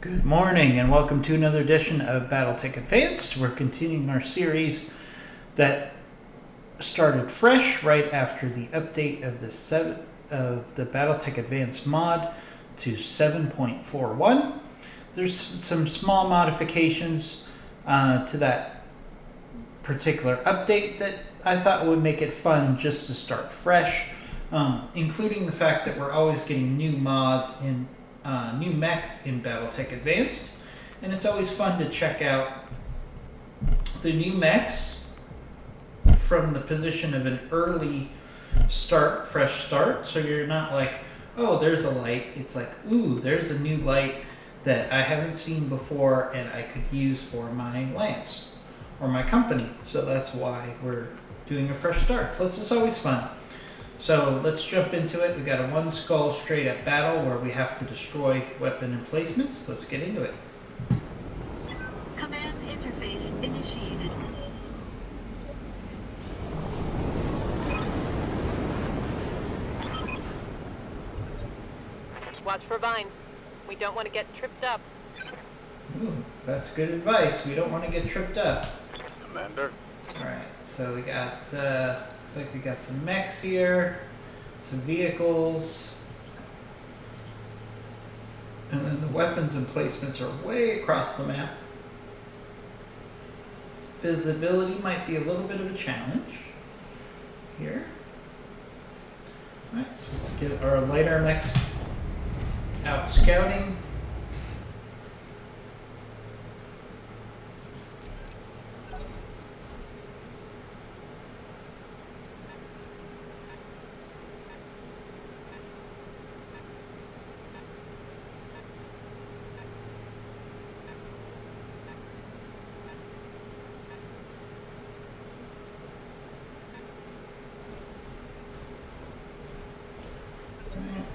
Good morning and welcome to another edition of Battletech Advanced. We're continuing our series that started fresh right after the update of the Battletech Advanced mod to 7.41. There's some small modifications to that particular update that I thought would make it fun just to start fresh, including the fact that we're always getting new mods in new mechs in Battletech Advanced, and it's always fun to check out the new mechs from the position of an early start, fresh start, so you're not like, oh, there's a light. It's like, ooh, there's a new light that I haven't seen before and I could use for my lance or my company. So that's why we're doing a fresh start. Plus, it's always fun. So let's jump into it. We got a one skull straight up battle where we have to destroy weapon emplacements. Let's get into it. Command interface initiated. Watch for vines. We don't want to get tripped up. Ooh, that's good advice. We don't want to get tripped up. Commander. Alright, so we got, looks like we got some mechs here, some vehicles, and then the weapons emplacements are way across the map. Visibility might be a little bit of a challenge here. Alright, so let's get our lighter mechs out scouting.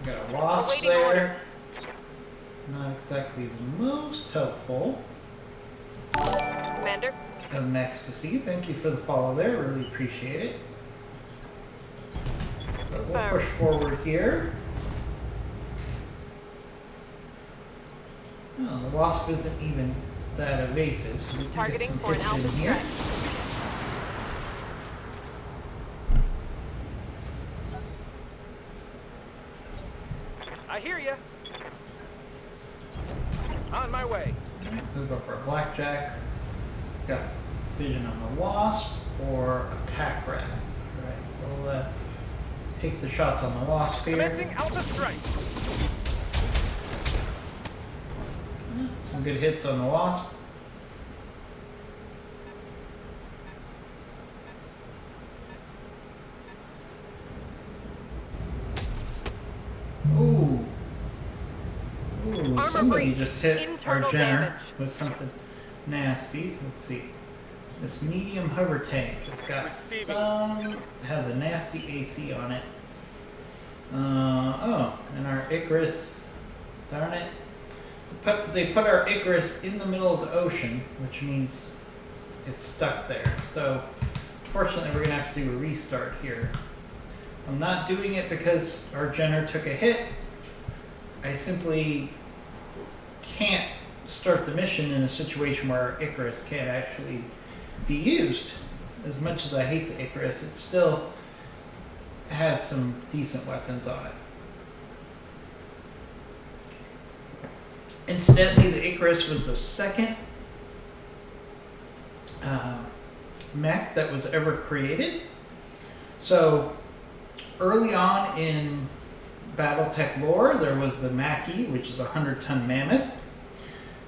Got a wasp there. Not exactly the most helpful Commander? of mechs to see. Thank you for the follow there. Really appreciate it. But we'll push forward here. Oh, the wasp isn't even that evasive, so we can Targeting get some for an hits alpha in here. strike. I hear you. On my way. Alright, move up our blackjack. Got vision on the wasp or a pack rat. Alright, we'll take the shots on the wasp here. Commencing alpha strike. Yeah, some good hits on the wasp. Ooh. Ooh, Armor somebody breach. just hit our Internal Jenner damage. with something nasty. Let's see. This medium hover tank has got has a nasty AC on it. Oh, and our Icarus, darn it. They put our Icarus in the middle of the ocean, which means it's stuck there. So, fortunately, we're going to have to do a restart here. I'm not doing it because our Jenner took a hit. I simply can't start the mission in a situation where our Icarus can't actually be used. As much as I hate the Icarus, it still has some decent weapons on it. Incidentally, the Icarus was the second mech that was ever created. So early on in Battletech lore, there was the Mackie, which is a 100-ton mammoth.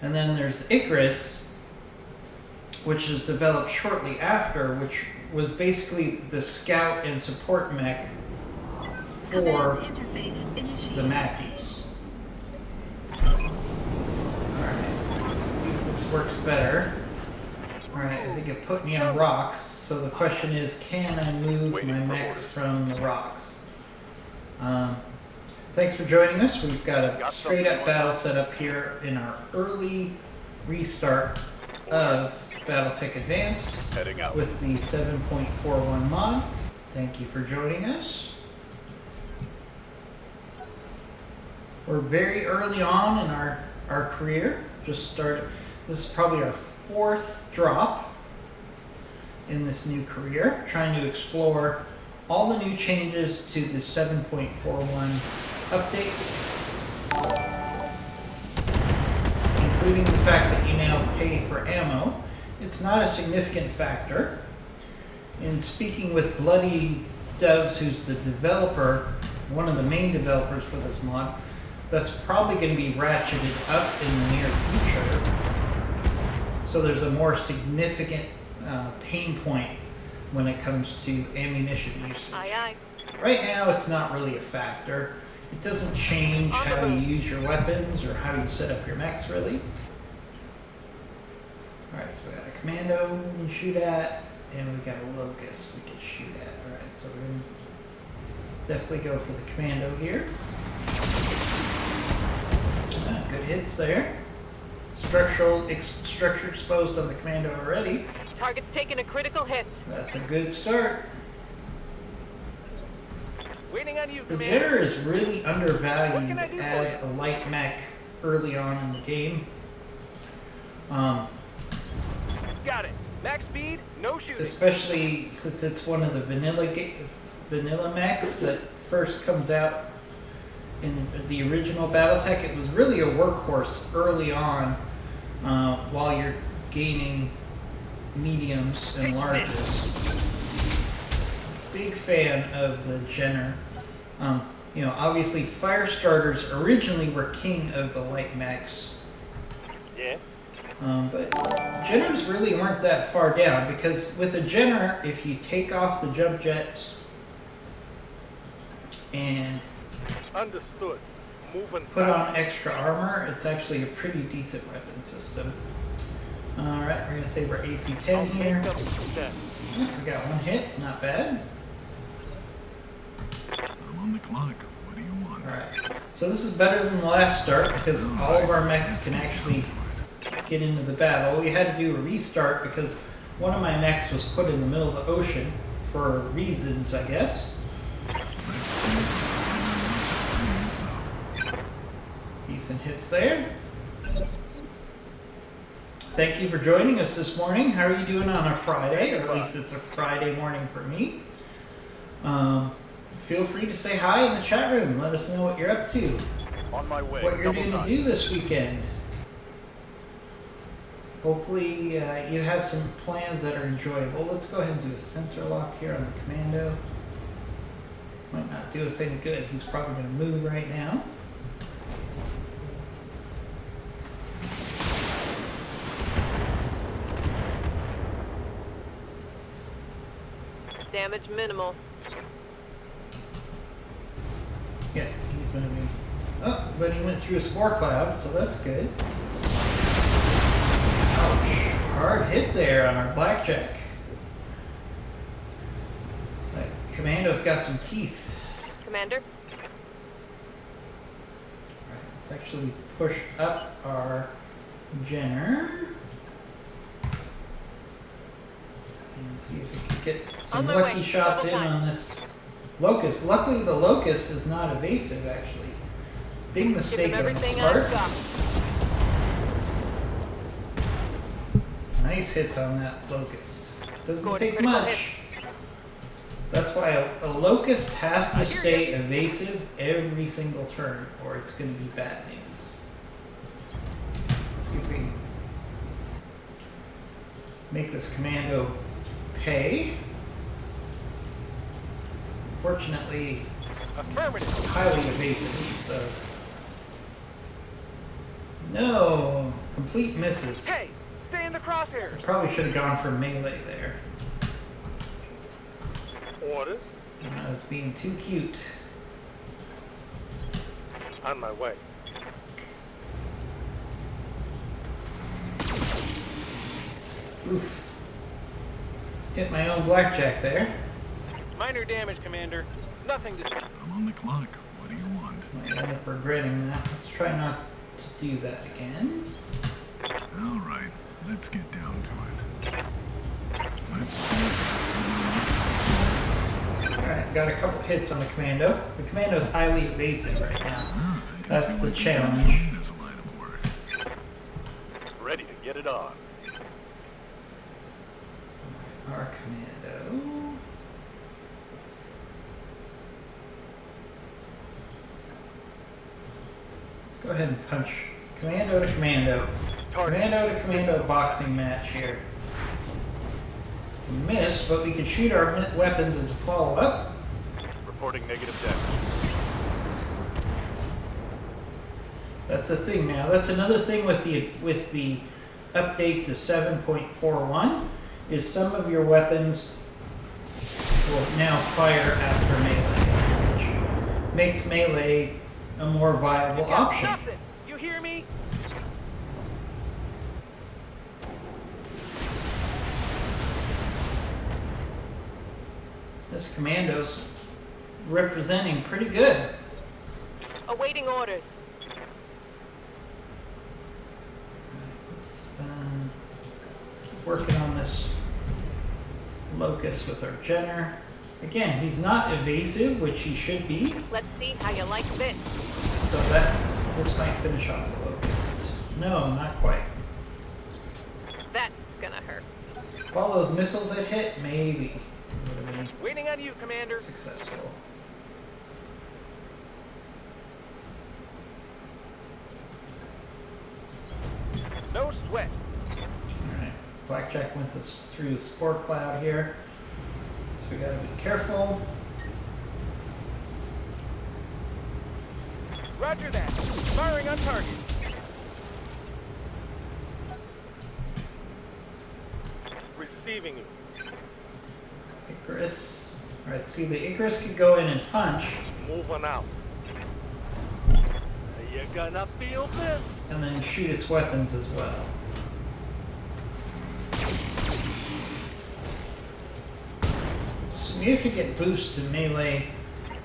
And then there's the Icarus, which is developed shortly after, which was basically the scout and support mech for the Mackies. Alright, let's see if this works better. Alright, I think it put me on rocks, so the question is, can I move my mechs from the rocks? Thanks for joining us. We've got a straight up battle set up here in our early restart of Battletech Advanced Heading out. with the 7.41 mod. Thank you for joining us. We're very early on in our career. just started. This is probably our 4th drop in this new career, trying to explore all the new changes to the 7.41 update, including the fact that you now pay for ammo. It's not a significant factor. In speaking with Bloody Doves, who's the developer, one of the main developers for this mod, that's probably going to be ratcheted up in the near future. So there's a more significant pain point when it comes to ammunition usage. Aye, aye. Right now, it's not really a factor. It doesn't change how you use your weapons or how you set up your mechs, really. Alright, so we got a commando we can shoot at, and we got a locust we can shoot at. Alright, so we're going to definitely go for the commando here. Good hits there. Structure exposed on the commando already. Target's taking a critical hit. That's a good start. Waiting on you, The Commander. Jenner is really What undervalued can I do for as you? a light mech early on in the game. Got it. Max speed, no shooting. Especially since it's one of the vanilla mechs that first comes out in the original Battletech. It was really a workhorse early on while you're gaining mediums and larges. Big fan of the Jenner. You know, obviously fire starters originally were king of the light mechs. Yeah. But Jenners really weren't that far down, because with a Jenner, if you take off the jump jets and Understood. Moving. put on extra armor, it's actually a pretty decent weapon system. Alright, we're going to save our AC-10 here. Make up that. We got one hit, not bad. I'm on the clock. What do you want? Alright, so this is better than the last start, because all of our mechs can actually get into the battle. We had to do a restart because one of my mechs was put in the middle of the ocean for reasons, I guess. Decent hits there. Thank you for joining us this morning. How are you doing on a Friday? Or at least it's a Friday morning for me. Feel free to say hi in the chat room. Let us know what you're up to, On my way. what you're Double going to time. do this weekend. Hopefully you have some plans that are enjoyable. Let's go ahead and do a sensor lock here on the commando. Might not do us any good. He's probably going to move right now. Damage minimal. Yeah, he's moving. Oh, but he went through a spore cloud, so that's good. Ouch. Hard hit there on our blackjack. That commando's got some teeth. Commander? Alright, let's actually push up our Jenner. And see if we can get some On my lucky way. shots Double in time. on this locust. Luckily, the locust is not evasive, actually. Big Give mistake him on everything his I've part. got. Nice hits on that locust. Doesn't Good, take critical much. That's why a locust has to hear stay evasive every single turn, or it's going to be bad news. Let's see if we can make this commando pay. Fortunately, Affirmative. it's highly evasive, so... No! Complete misses. Hey, stay in the crosshairs. Probably should have gone for melee there. Orders. I was being too cute. On my way. Oof. Hit my own blackjack there. Minor damage, Commander. Nothing to. I'm on the clock. What do you want? Might end up regretting that. Let's try not to do that again. All right, let's get down to it. Let's see. Alright, got a couple hits on the commando. The commando's highly evasive right now. That's the challenge. There's a line of work. Get it on. Our commando. Let's go ahead and punch commando to commando. Commando to commando boxing match here. Miss, but we can shoot our weapons as a follow-up. Reporting negative damage. That's a thing now. That's another thing with the update to 7.41 is some of your weapons will now fire after melee, which makes melee a more viable option. Nothing. You hear me? This commando's representing pretty good. Awaiting orders. Let's keep working on this locust with our Jenner. Again, he's not evasive, which he should be. Let's see how you like this. So this might finish off the locust. No, not quite. That's gonna hurt. If all those missiles had hit, maybe would have been Waiting on you, Commander. successful. No sweat. Alright, Blackjack went us through the spore cloud here. So we gotta be careful. Roger that. Firing on target. Receiving you. Icarus. Alright, see the Icarus could go in and punch, Moving out. You gonna feel this? and then shoot its weapons as well. Significant boost to melee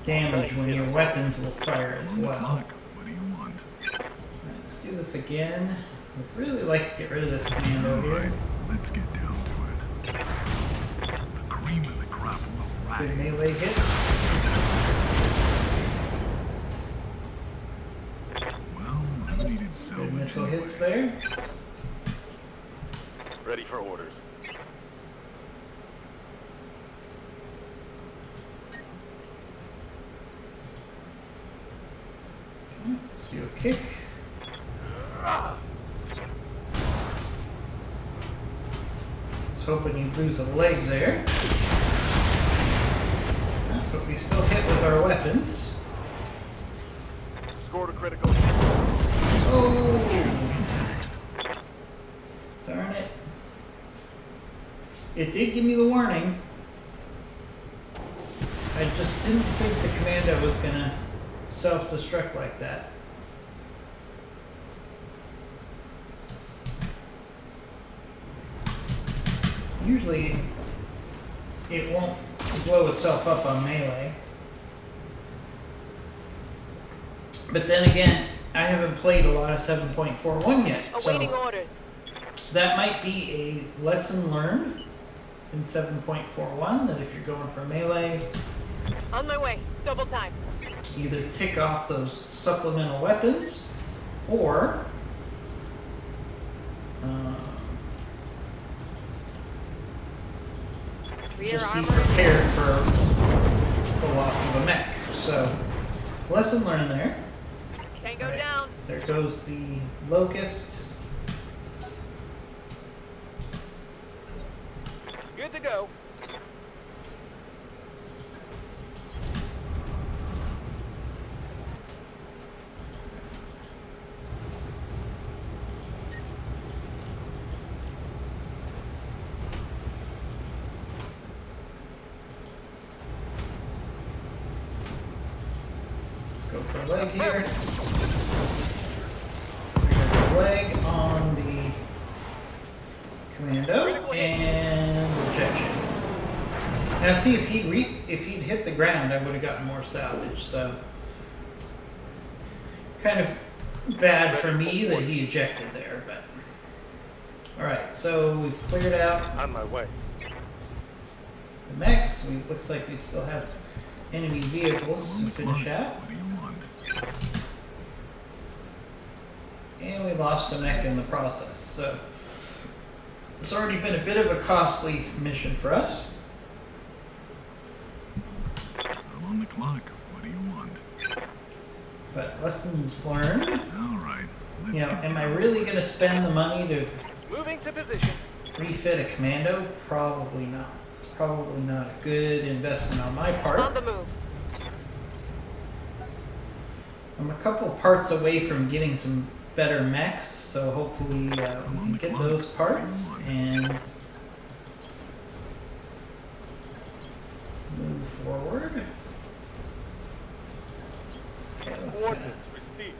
damage when your weapons will fire as On the well. clock. What do you want? Alright, let's do this again. I'd really like to get rid of this commando All right, here. let's get down to it. The cream of the crop will Good rise. melee hits. Well, I needed Good salvage missile hits anyways. there. Ready for orders. Let's do a kick. Was hoping you'd lose a leg there. But we still hit with our weapons. Scored a critical. Oh! Darn it. It did give me the warning. I just didn't think the commando was gonna self-destruct like that. Usually it won't blow itself up on melee. But then again, I haven't played a lot of 7.41 yet, Awaiting so orders. that might be a lesson learned in 7.41 that if you're going for melee, On my way. Double time. either tick off those supplemental weapons or Rear just be armor. prepared for the loss of a mech. So, lesson learned there. Can't go Right. down. There goes the locust. Good to go. Go for a leg here. There's a leg on the commando and rejection. Now see if he'd hit the ground, I would have gotten more salvage. So kind of bad for me that he ejected there, but all right. So we've cleared out On my way. the mechs. Looks like we still have enemy vehicles On to the finish clock. out. What do you want? And we lost a mech in the process. So It's already been a bit of a costly mission for us. I'm on the clock. What do you want? But lessons learned. All right. Let's You know, get am I down. really going to spend the money to Moving to position. refit a commando? Probably not. It's probably not a good investment on my On part. the move. I'm a couple parts away from getting some better mechs, so hopefully we can get those parts and move forward. Okay, let's get Coordinates received.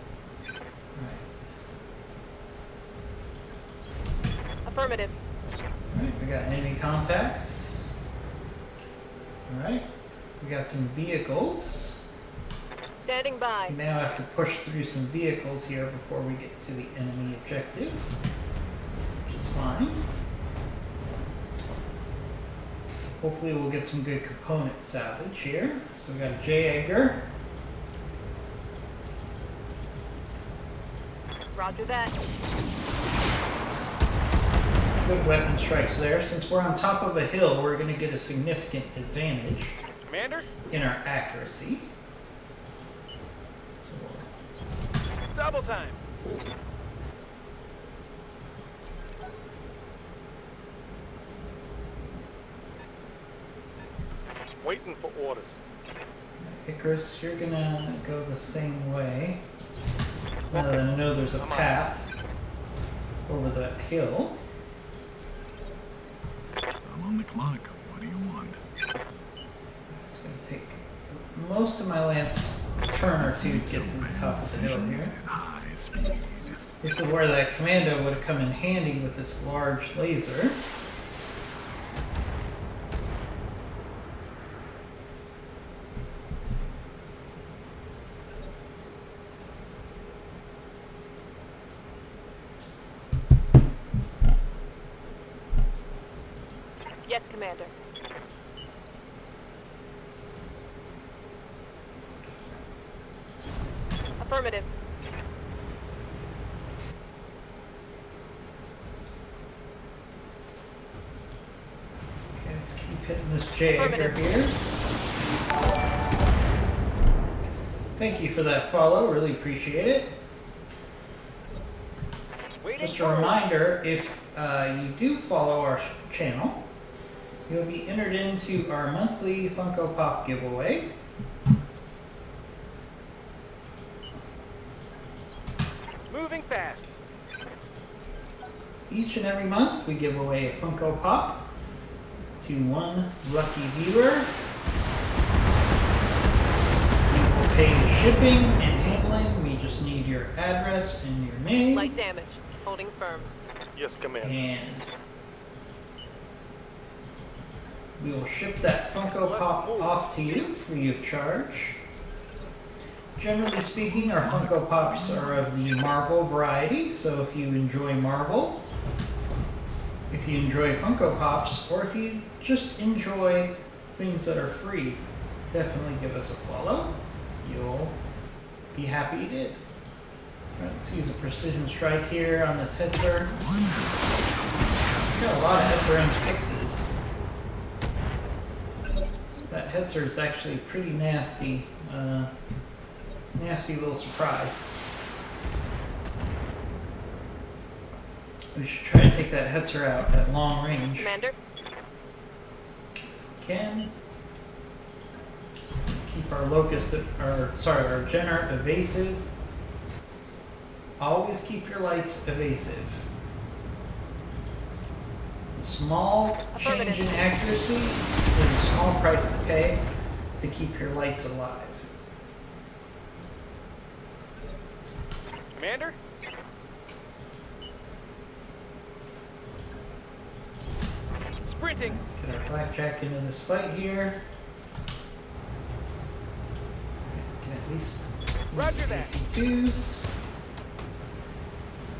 Affirmative. Alright, we got enemy contacts. Alright, we got some vehicles. Standing by. We now have to push through some vehicles here before we get to the enemy objective, which is fine. Hopefully we'll get some good component salvage here. So we got a J. Edgar. Roger that. Good weapon strikes there. Since we're on top of a hill, we're going to get a significant advantage Commander, in our accuracy. So, double time. Waiting for orders. Icarus, you're going to go the same way. Now that I know there's a path over that hill. I'm on the clock. What do you want? It's going to take most of my lance a turn or two to get to the top of the hill Decisions here. at high speed. This is where that commando would have come in handy with its large laser. Yes, Commander. Affirmative. Okay, let's keep hitting this J Edgar here. Thank you for that follow, really appreciate it. Waiting Just a for reminder, if you do follow our channel, you'll be entered into our monthly Funko Pop giveaway. moving fast. Each and every month, we give away a Funko Pop to one lucky viewer. We will pay the shipping and handling. We just need your address and your name. Light damage. Holding firm. Yes, Commander. And we will ship that Funko Pop off to you free of charge. Generally speaking, our Funko Pops are of the Marvel variety, so if you enjoy Marvel, if you enjoy Funko Pops, or if you just enjoy things that are free, definitely give us a follow. You'll be happy you did. Alright, let's use a precision strike here on this Hetzer. It's got a lot of SRM6s. That Hetzer is actually pretty nasty. Nasty little surprise. We should try to take that Hetzer out at long range. Commander. Can keep our locust, our Jenner evasive. Always keep your lights evasive. The small change in accuracy is a small price to pay to keep your lights alive. Commander? Sprinting. Get our blackjack into this fight here. Can at least Roger use that. AC2s.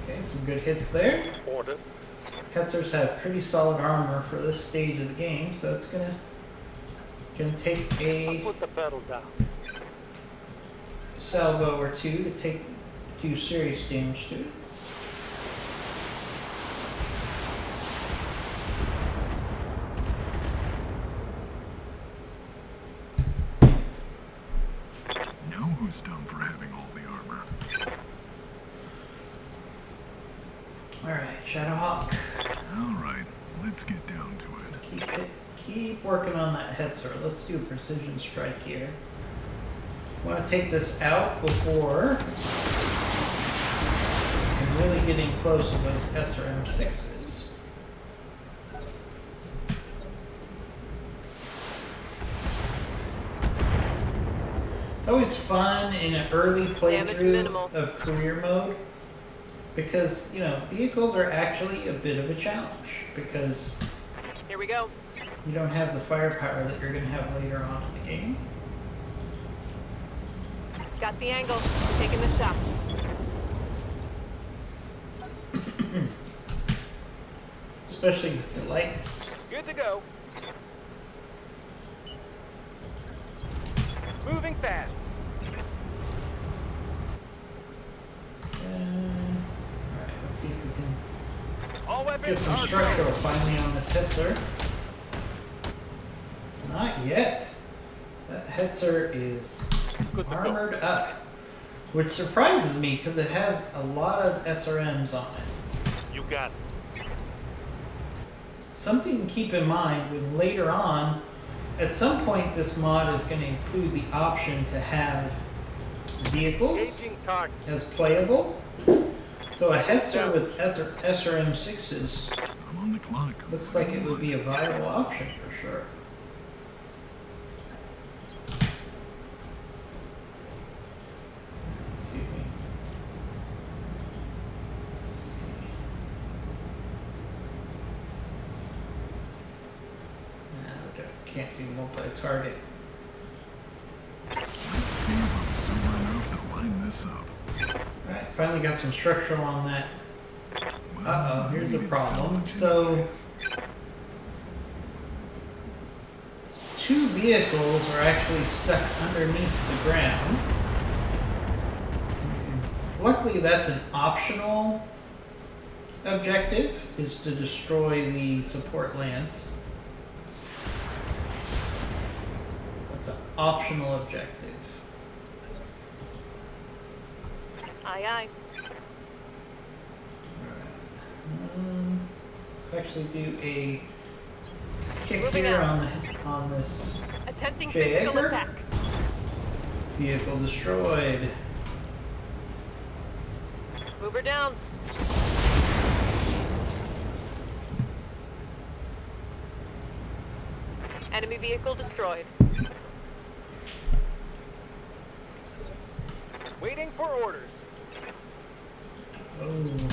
Okay, some good hits there. Order. Hetzers have pretty solid armor for this stage of the game, so it's gonna take a Put the pedal down. salvo or two to do serious damage to it. Alright, Shadowhawk. Alright, let's get down to it. Keep working on that Hetzer. Let's do a precision strike here. Want to take this out before I'm really getting close to those SRM6s. It's always fun in an early playthrough of career mode because, you know, vehicles are actually a bit of a challenge because Here we go. you don't have the firepower that you're going to have later on in the game. Got the angle. Taking the shot. Especially with the lights. Good to go. Moving fast. Alright, let's see if we can All get weapons some are structural finally on this Hetzer. Not yet. That Hetzer is Good to go. armored up, which surprises me because it has a lot of SRMs on it. You got it. Something to keep in mind when later on, at some point this mod is going to include the option to have vehicles Engaging target. as playable. So a Hetzer with SRM6s I'm on the clock. looks like it would be a viable option for sure. Let's see if we no, can't do multi-target. Let's see if I'm sober enough to line this up. Alright, finally got some structural on that. Well, Uh-oh, here's a we did problem. salvage So, anyways. two vehicles are actually stuck underneath the ground. Luckily, that's an optional objective, is to destroy the support lance. That's an optional objective. Aye, aye. Alright. Let's actually do a kick Moving here out. on this Attempting J. physical Edgar? attack. vehicle destroyed. Move her down. Enemy vehicle destroyed. Waiting for orders. Oh,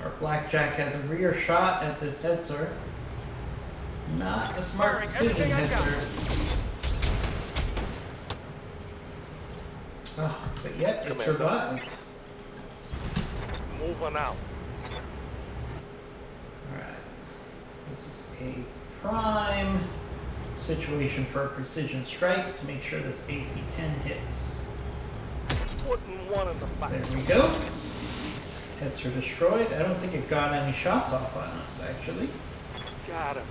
our blackjack has a rear shot at this Hetzer. Not a smart Firing decision, everything I got. Hetzer. Oh, but yet it Come here. survived. Moving out. Alright. This is a prime situation for a precision strike to make sure this AC-10 hits. Putting one in the There fight. we go. Hetzer destroyed. I don't think it got any shots off on us, actually. Got him.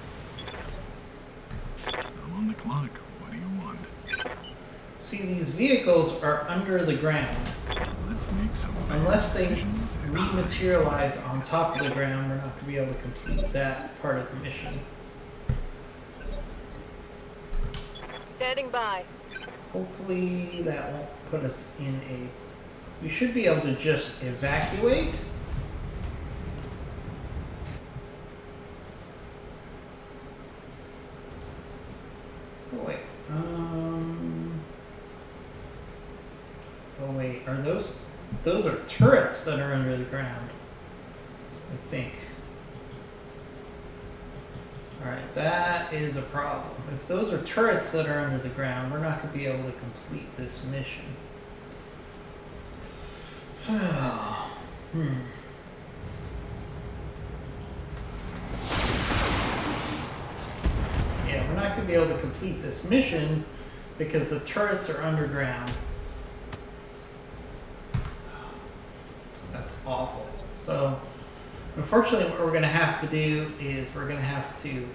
I'm on the clock. What do you want? See, these vehicles are under the ground. Let's make some Unless they decisions and rematerialize on top of the ground, we're not going to be able to complete that part of the mission. Standing by. Hopefully that won't put us in a... We should be able to just evacuate. Oh wait. Oh wait, are those are turrets that are under the ground? I think. Alright, that is a problem. If those are turrets that are under the ground, we're not going to be able to complete this mission. Yeah, we're not going to be able to complete this mission because the turrets are underground. That's awful. So, unfortunately, what we're going to have to do is we're going to have to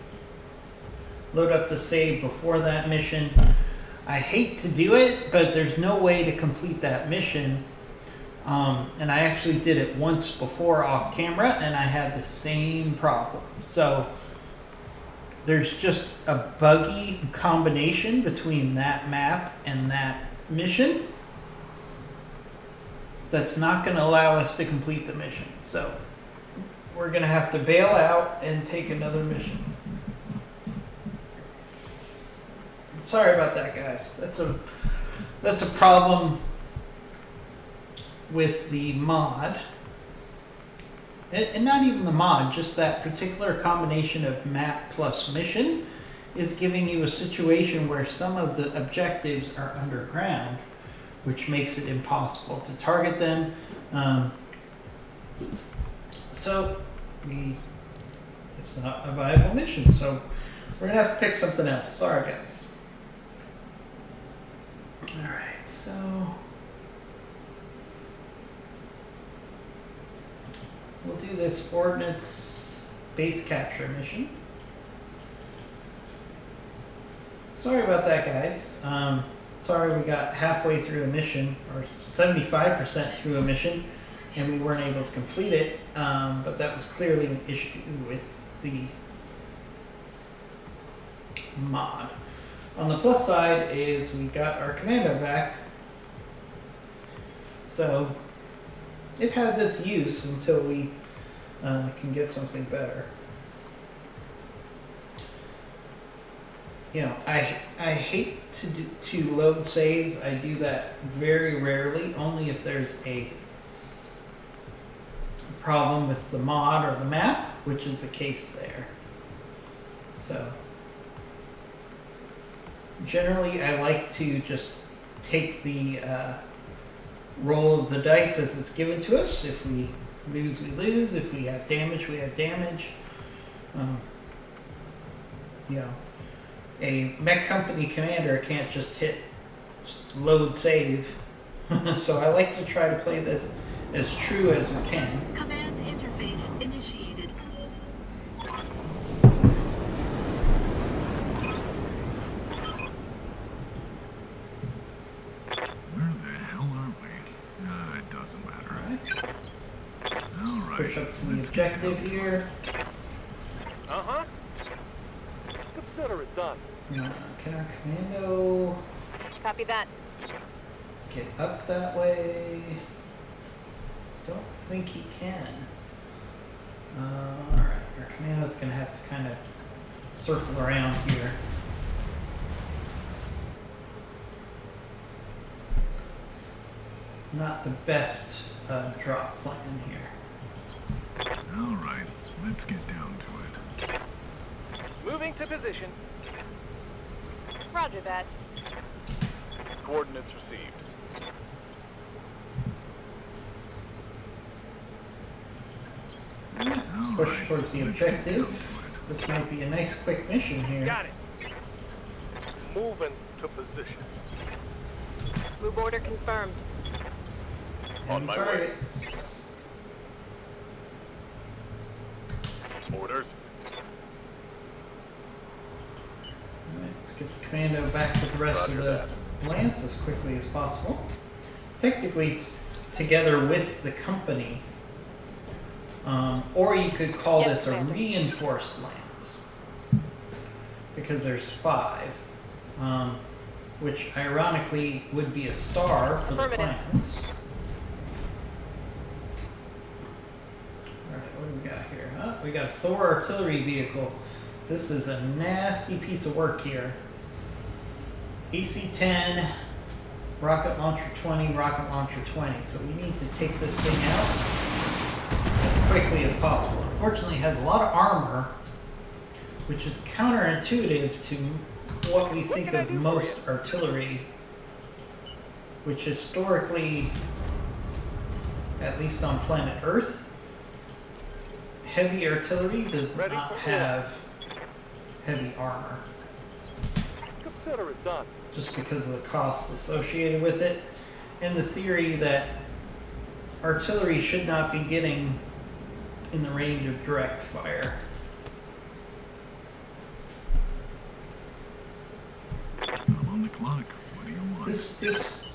load up the save before that mission. I hate to do it, but there's no way to complete that mission And I actually did it once before off camera, and I had the same problem. So there's just a buggy combination between that map and that mission that's not going to allow us to complete the mission. So we're going to have to bail out and take another mission. Sorry about that, guys. That's a problem with the mod. And not even the mod, just that particular combination of map plus mission is giving you a situation where some of the objectives are underground, which makes it impossible to target them. So it's not a viable mission. So we're gonna have to pick something else. Sorry, guys. All right, so we'll do this ordnance base capture mission. Sorry about that, guys. Sorry we got halfway through a mission, or 75% through a mission, and we weren't able to complete it, but that was clearly an issue with the mod. On the plus side is we got our commando back, so it has its use until we can get something better. You know, I hate to load saves. I do that very rarely, only if there's a problem with the mod or the map, which is the case there. So generally I like to just take the roll of the dice as it's given to us. If we lose, we lose. If we have damage, we have damage. You know, a mech company commander can't just hit load save. So I like to try to play this as true as we can. Command interface initiated. Where the hell are we? It doesn't matter. All right. Push up to the let's get objective down to here. Uh-huh. Consider it done. Can our commando Copy that. get up that way? Don't think he can. Alright, our commando's gonna have to kind of circle around here. Not the best drop plan here. it. All right, let's get down to it. Moving to position. Roger that. Coordinates received. All Push right, towards the let's get down objective. to it. This might be a nice quick mission here. Got it. Moving to position. Move order confirmed. On And my way. targets. Orders. Alright, let's get the commando back with the rest Roger of the lance as quickly as possible. Technically, it's together with the company. Or you could call Yes, this a Commander. reinforced lance. Because there's 5. Which ironically would be a star for the Affirmative. clans. Alright, what do we got here? We got a Thor artillery vehicle. This is a nasty piece of work here. AC-10, rocket launcher 20, rocket launcher 20. So we need to take this thing out as quickly as possible. Unfortunately, it has a lot of armor, which is counterintuitive to what we think can I of do for most artillery, which historically, at least on planet Earth, heavy artillery does Ready not for have heavy armor, Consider it done. just because of the costs associated with it, and the theory that artillery should not be getting in the range of direct fire. I'm on the clock. What do you want? This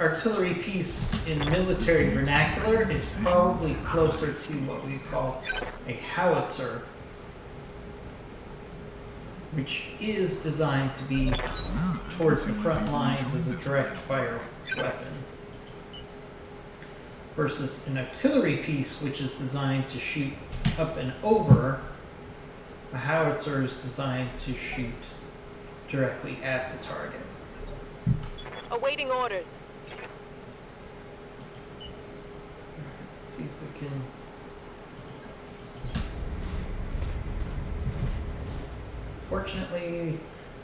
artillery piece in military vernacular is probably closer to what we call a howitzer, which is designed to be towards the front lines as a direct fire weapon, versus an artillery piece which is designed to shoot up and over. A howitzer is designed to shoot directly at the target. Awaiting orders. Let's see if we can. Fortunately,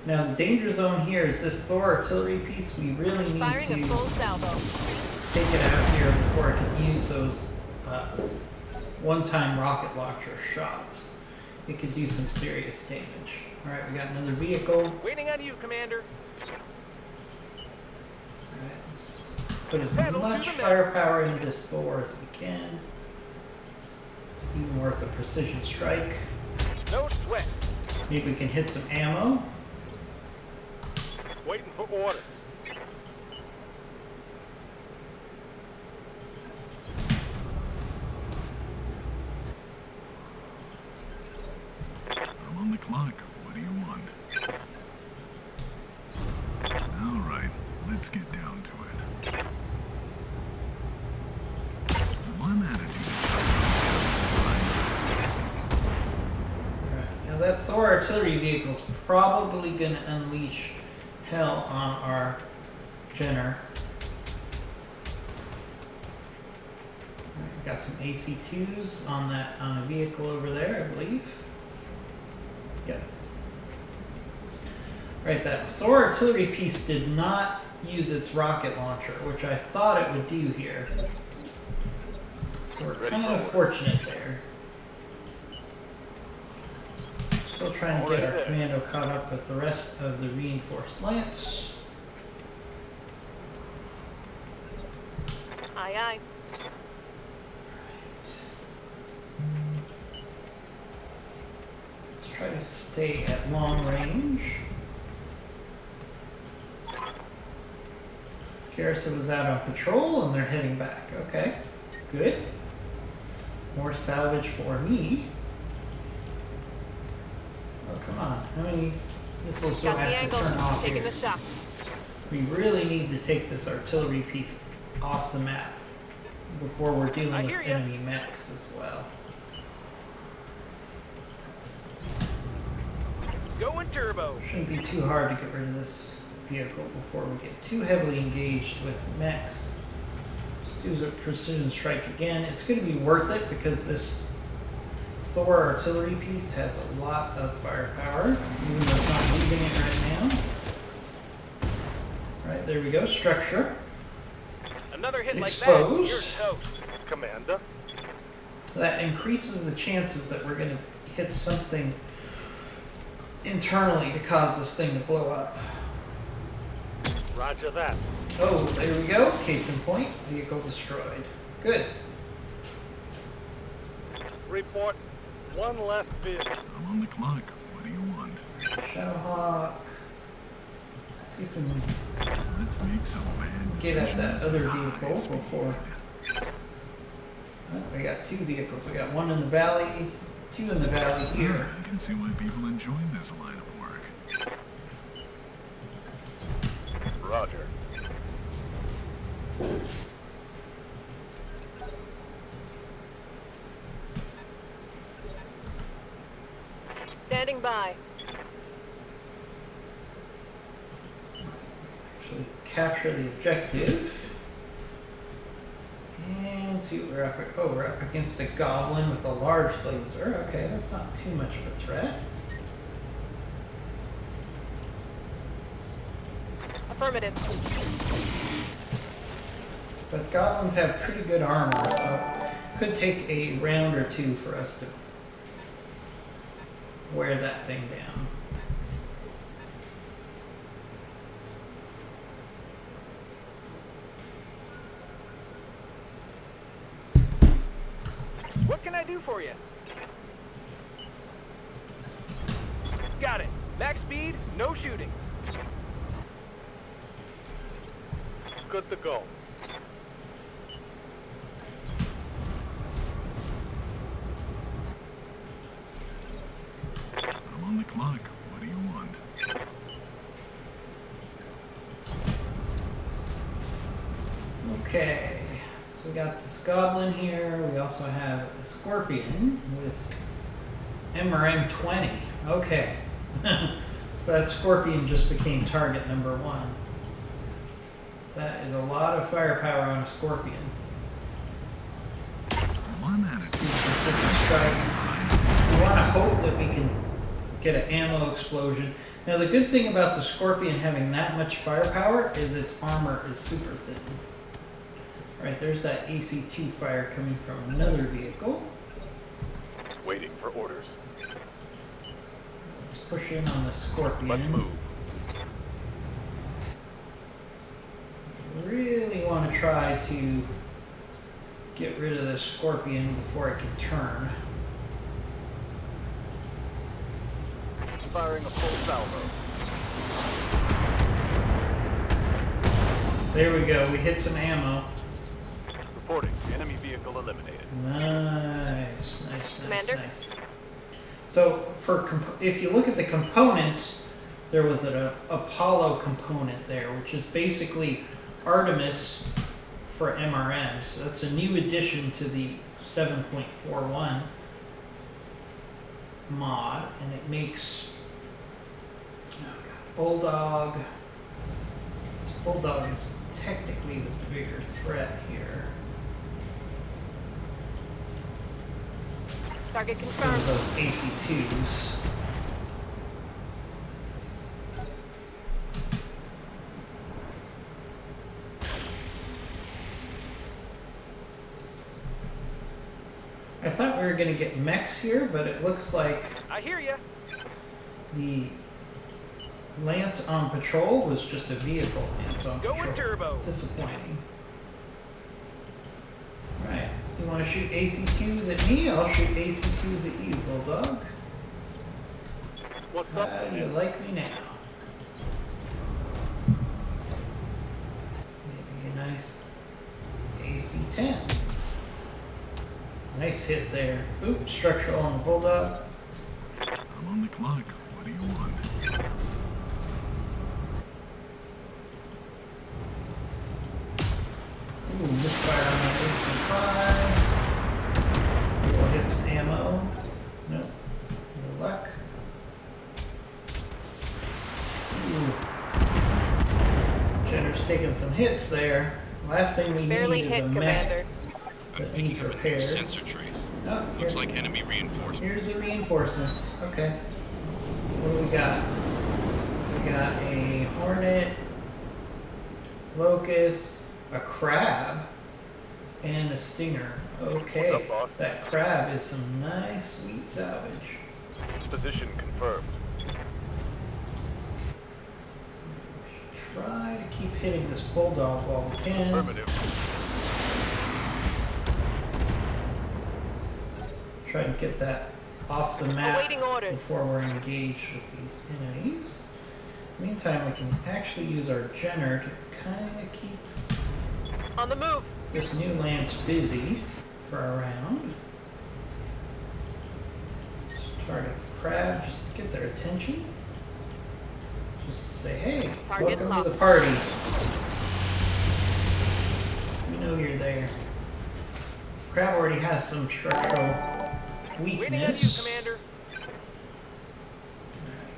now the danger zone here is this Thor artillery piece. We really need Firing a to full salvo. take it out here before it can use those one-time rocket launcher shots. It could do some serious damage. All right, we got another vehicle. Waiting on you, Commander. Alright, let's put as That'll do much the net. firepower into this Thor as we can. It's even worth a precision strike. No sweat. Maybe we can hit some ammo. Waiting for orders. I'm on the clock. What do you want? All right, let's get down to it. One attitude. Alright, now that Thor artillery vehicle is probably going to unleash hell on our Jenner. Alright, got some AC-2s on a vehicle over there, I believe. Yep. Right, that Thor artillery piece did not use its rocket launcher, which I thought it would do here. So we're kind of fortunate there. Still trying to get our commando caught up with the rest of the reinforced lance. Aye, aye. Let's try to stay at long range. Garrison was out on patrol and they're heading back. Okay, good. More salvage for me. Oh, come on. How many missiles do I Got the have to angle. turn off Taking here? the shot. We really need to take this artillery piece off the map before we're dealing I with hear ya. enemy mechs as well. Going turbo. Shouldn't be too hard to get rid of this vehicle before we get too heavily engaged with mechs. Let's do a precision strike again. It's going to be worth it because this Thor artillery piece has a lot of firepower, even though it's not using it right now. Right, there we go. Structure. Another hit like that, Exposed. you're toast. Commander. That increases the chances that we're going to hit something internally to cause this thing to blow up. Roger that. Oh, there we go. Case in point, vehicle destroyed. Good. Report. One less vehicle. I'm on the clock. What do you want? Shadowhawk. Let's see if we can Let's make some bad get at that decisions other at high vehicle speed. before. Oh, we got two vehicles. We got one in the valley, two in the valley here. I can see why people enjoy this line of work. Roger. Standing by. Actually, capture the objective. And see what we're up. Oh, we're up against a goblin with a large laser. Okay, that's not too much of a threat. Affirmative. But goblins have pretty good armor, so could take a round or two for us to wear that thing down. What can I do for you? Got it. Max speed, no shooting. Good to go. I'm on the clock. What do you want? Okay, so we got this goblin here. We also have a scorpion with MRM-20. Okay, that scorpion just became target number 1. That is a lot of firepower on a scorpion. One attitude. Specific strike. We want to hope that we can get an ammo explosion. Now the good thing about the scorpion having that much firepower is its armor is super thin. Alright, there's that AC-2 fire coming from another vehicle. Waiting for orders. Let's push in on the scorpion. Let's move. Really want to try to get rid of the scorpion before it can turn. Firing a full salvo. There we go, we hit some ammo. Reporting. Enemy vehicle eliminated. Nice, Commander? nice. So, if you look at the components, there was an Apollo component there, which is basically Artemis for MRM. So that's a new addition to the 7.41 mod, and it makes Bulldog. This Bulldog is technically the bigger threat here. Target Those confirmed. AC-2s. I thought we were going to get mechs here, but it looks like I hear ya. the Lance on patrol was just a vehicle Lance on Going patrol. turbo. Disappointing. Right. You want to shoot AC-2s at me? I'll shoot AC-2s at you, Bulldog. What's How up? do you like me now? Maybe a nice AC-10. Nice hit there. Oop, structural on the Bulldog. I'm on the clock. What do you want? Ooh, misfire on that AC-5. We'll hit some ammo. Nope. No luck. Ooh. Jenner's taking some hits there. Last thing we Barely need is hit, a mech Commander. that needs repairs. Sensor trace. Oh, Looks here- like enemy reinforcements. Here's the reinforcements. Okay. What do we got? We got a Hornet, Locust, a Crab, and a Stinger. Okay. What's up, boss? That Crab is some nice, sweet salvage. Position confirmed. Try to keep hitting this Bulldog while we can. Affirmative. Try to get that off the map Awaiting orders. before we're engaged with these enemies. Meantime, we can actually use our Jenner to kind of keep On the move. this new Lance busy for a round. Just target the Crab, just to get their attention. Just to say, hey, Target welcome locked. to the party. We know you're there. Crab already has some structural Waiting on you, weakness. Commander.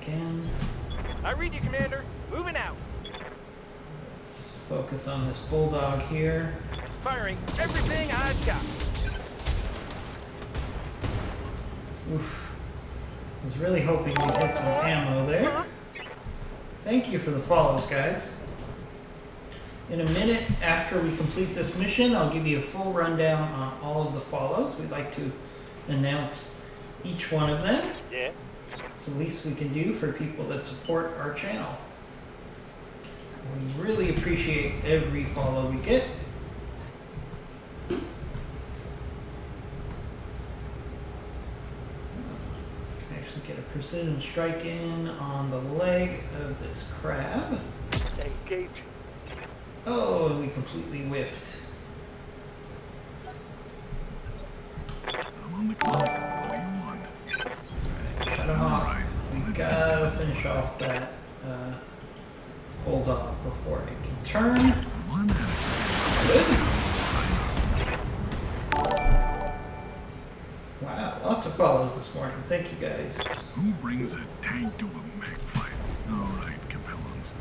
Again, I read you, Commander. Moving out. let's focus on this Bulldog here. Firing everything I've got. Oof. I was really hoping we'd hit some ammo there. Thank you for the follows, guys. In a minute after we complete this mission, I'll give you a full rundown on all of the follows. We'd like to announce each one of them. Yeah. It's the least we can do for people that support our channel. We really appreciate every follow we get. Actually get a precision strike in on the leg of this Crab. Engage. Oh, and we completely whiffed. I'm on the clock. What do you want? Cut him off. We gotta finish off that bulldog before it can turn. One at a Good. Wow, lots of follows this morning. Thank you guys. time. Who brings a tank to a mech fight? All right, Capellans.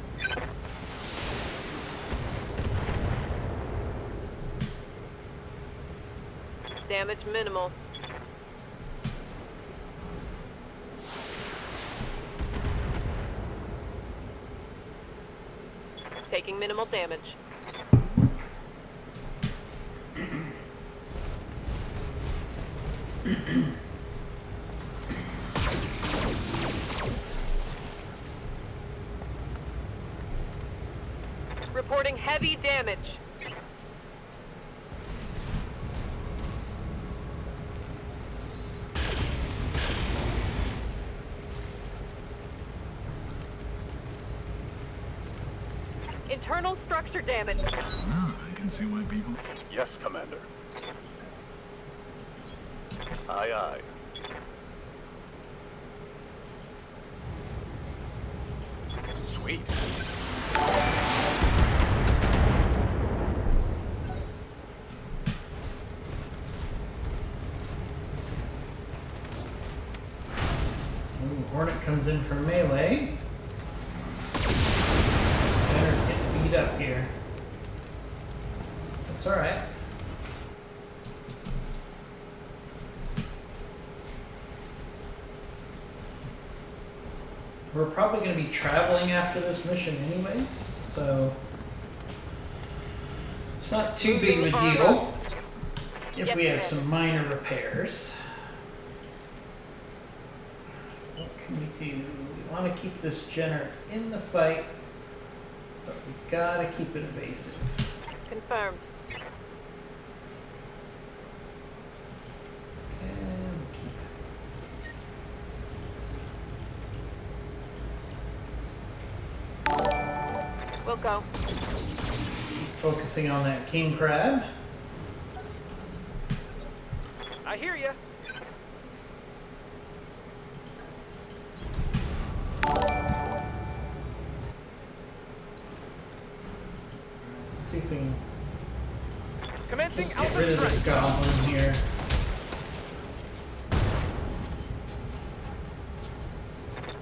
Damage minimal. Taking minimal damage. Reporting heavy damage. Internal structure damage. Ah, I can see why people... Yes, Commander. Aye, aye. Sweet. Ooh, Hornet comes in for melee. Banner's getting beat up here. That's alright. We're probably going to be traveling after this mission anyways, so it's not too big of a deal if we have some minor repairs. What can we do? We want to keep this Jenner in the fight, but we gotta keep it evasive. Confirmed. And keep We'll go. focusing on that king crab. I hear ya. Let's see if we can Commencing just get Alpha rid of this Strike. goblin here.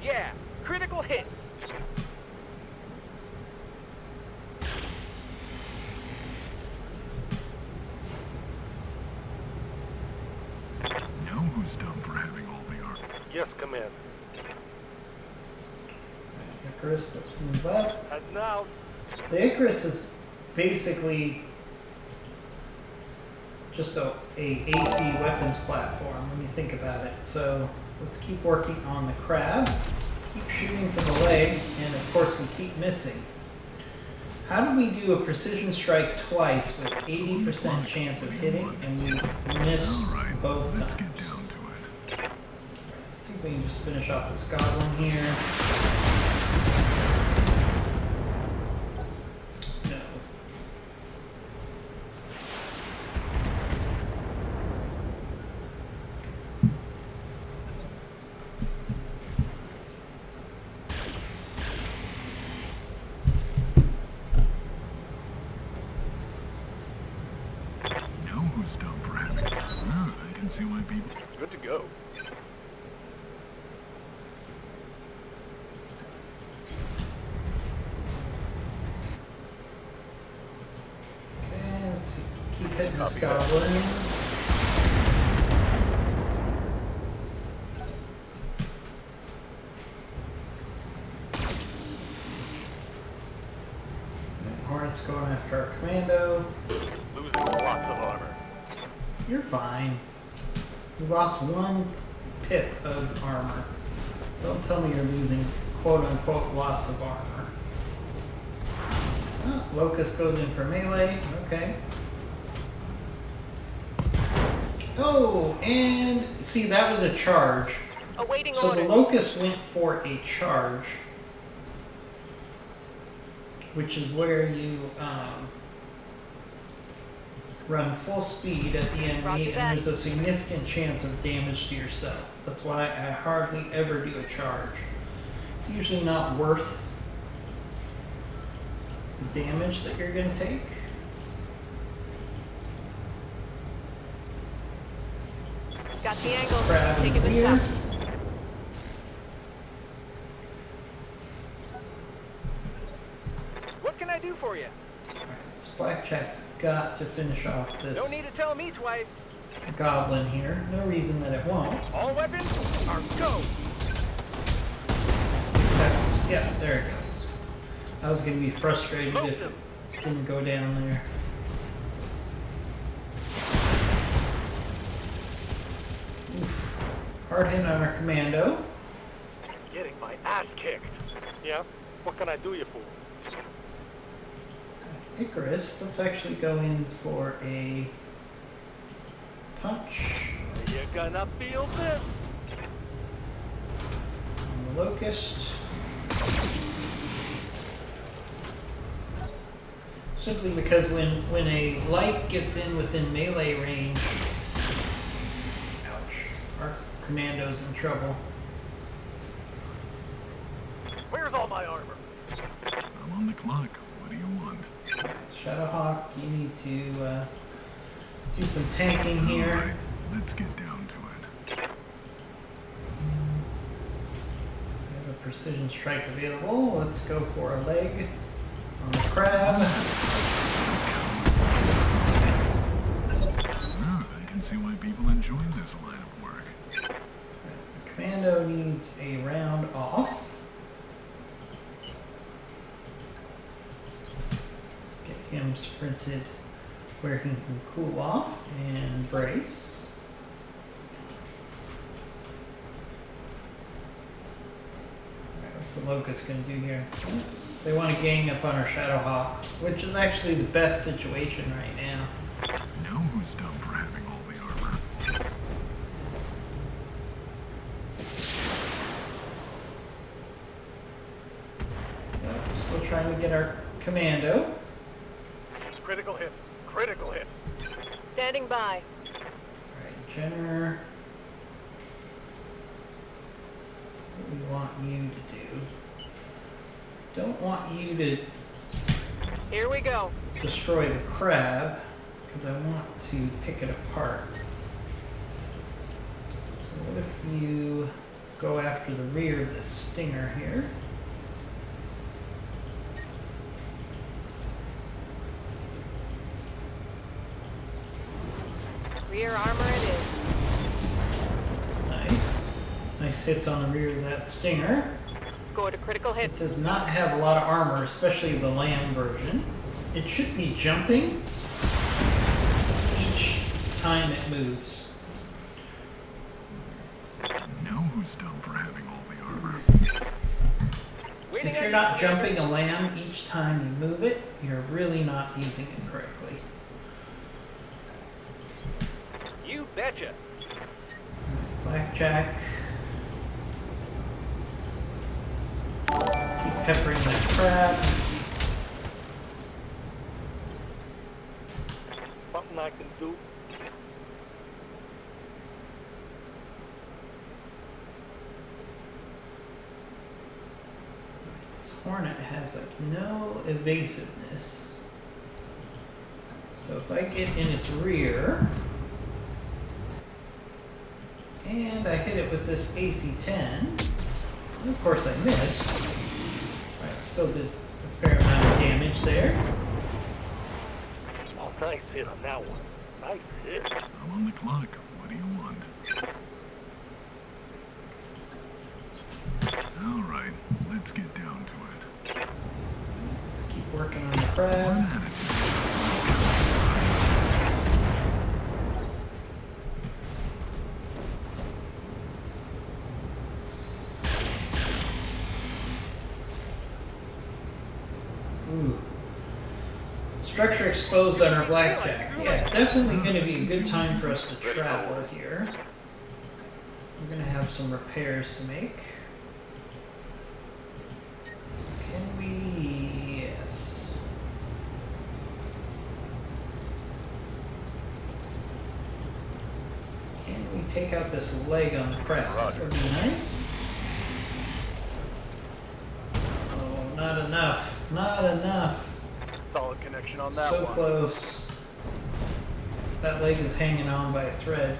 Yeah, critical hit. Now who's dumb for having all the armor? Yes, Commander. Icarus, let's move up. Heading out. The Icarus is basically just a AC weapons platform when you think about it. So let's keep working on the crab, keep shooting for the leg, and of course we keep missing. How do we do a precision strike twice with 80% chance of hitting and we miss All right, both let's times? get down to it. Let's see if we can just finish off this goblin here. No. Now who's dumb for having... Ah, I can see why people... Good to go. Okay, let's see. Keep hitting this Copy that. goblin. And Hornet's going after our commando. Losing lots of armor. You're fine. You lost one pip of armor. Don't tell me you're losing quote unquote lots of armor. Oh, Locust goes in for melee. Okay. Oh, and see, that was a charge. Awaiting So order. the Locust went for a charge. which is where you run full speed at the enemy, Roger and that. there's a significant chance of damage to yourself. That's why I hardly ever do a charge. It's usually not worth the damage that you're going to take. Got the angle. Crab in Taking the the rear. shot. What can I do for you? Alright, this blackjack's got to finish off this No need to tell me twice. goblin here. No reason that it won't. All weapons are go. Except, yeah, there it goes. I was going to be frustrated if it didn't go down there. Oof. Hard hit on our commando. Getting my ass kicked. Yeah? What can I do you for? Icarus, let's actually go in for a punch You're gonna feel this. on the Locust. Simply because when a light gets in within melee range, ouch, our commando's in trouble. Where's all my armor? I'm on the clock. What do you want? Shadowhawk, you need to do some tanking here. Alright, let's get down to it. We have a precision strike available. Let's go for a leg on the crab. I can see why people enjoy this line of work. The commando needs a round off. Let's get him sprinted where he can cool off and brace. Alright, what's the Locust going to do here? They want to gang up on our Shadowhawk, which is actually the best situation right now. Know who's dumb for having all the armor? Yep, still trying to get our commando. Critical hit. Critical hit. Standing by. Alright, Jenner. What do we want you to do? Don't want you to Here we go. destroy the crab, because I want to pick it apart. So what if you go after the rear of the stinger here? Rear armor it is. Nice. Nice hits on the rear of that stinger. Go to critical hit. It does not have a lot of armor, especially the lamb version. It should be jumping each time it moves. Know who's dumb for having all the armor? Waiting If on you're you, not Commander. jumping a lamb each time you move it, you're really not using it correctly. You betcha. Blackjack. Keep peppering that crab. Something I can do. This hornet has like no evasiveness. So if I get in its rear and I hit it with this AC-10, and of course I missed. Alright, still did a fair amount of damage there. Oh, nice hit on that one. Nice hit. I'm on the clock. What do you want? Alright, let's get down to it. Let's keep working on the What crab. an attitude. Ooh. Structure exposed on our blackjack. Yeah, definitely going to be a good time for us to travel here. We're going to have some repairs to make. Can we? Yes. Can we take out this leg on the crab? That would be nice. Oh, not enough. Not enough. Solid connection on that So one. close. That leg is hanging on by a thread.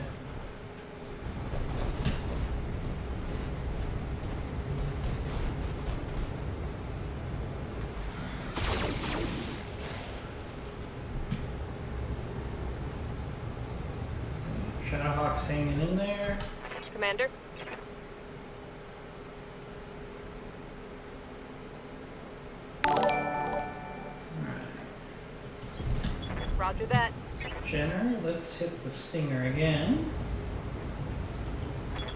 Shadowhawk's hanging in there. Commander? Roger that. Jenner, let's hit the stinger again.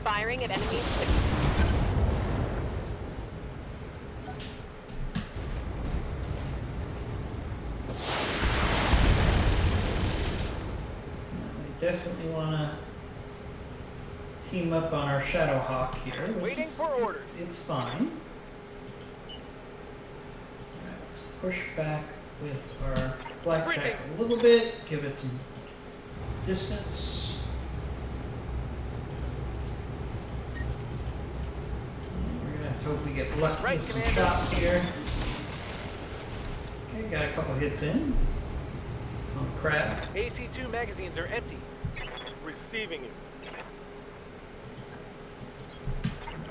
Firing at enemies. I definitely want to team up on our Shadowhawk here. which Waiting is- for orders. It's fine. Alright, let's push back with our blackjack a little bit, give it some distance. We're gonna have to hope we get lucky Right, with some Commander. shots here. Okay, got a couple hits in on the crab. AC2 magazines are empty. Receiving you.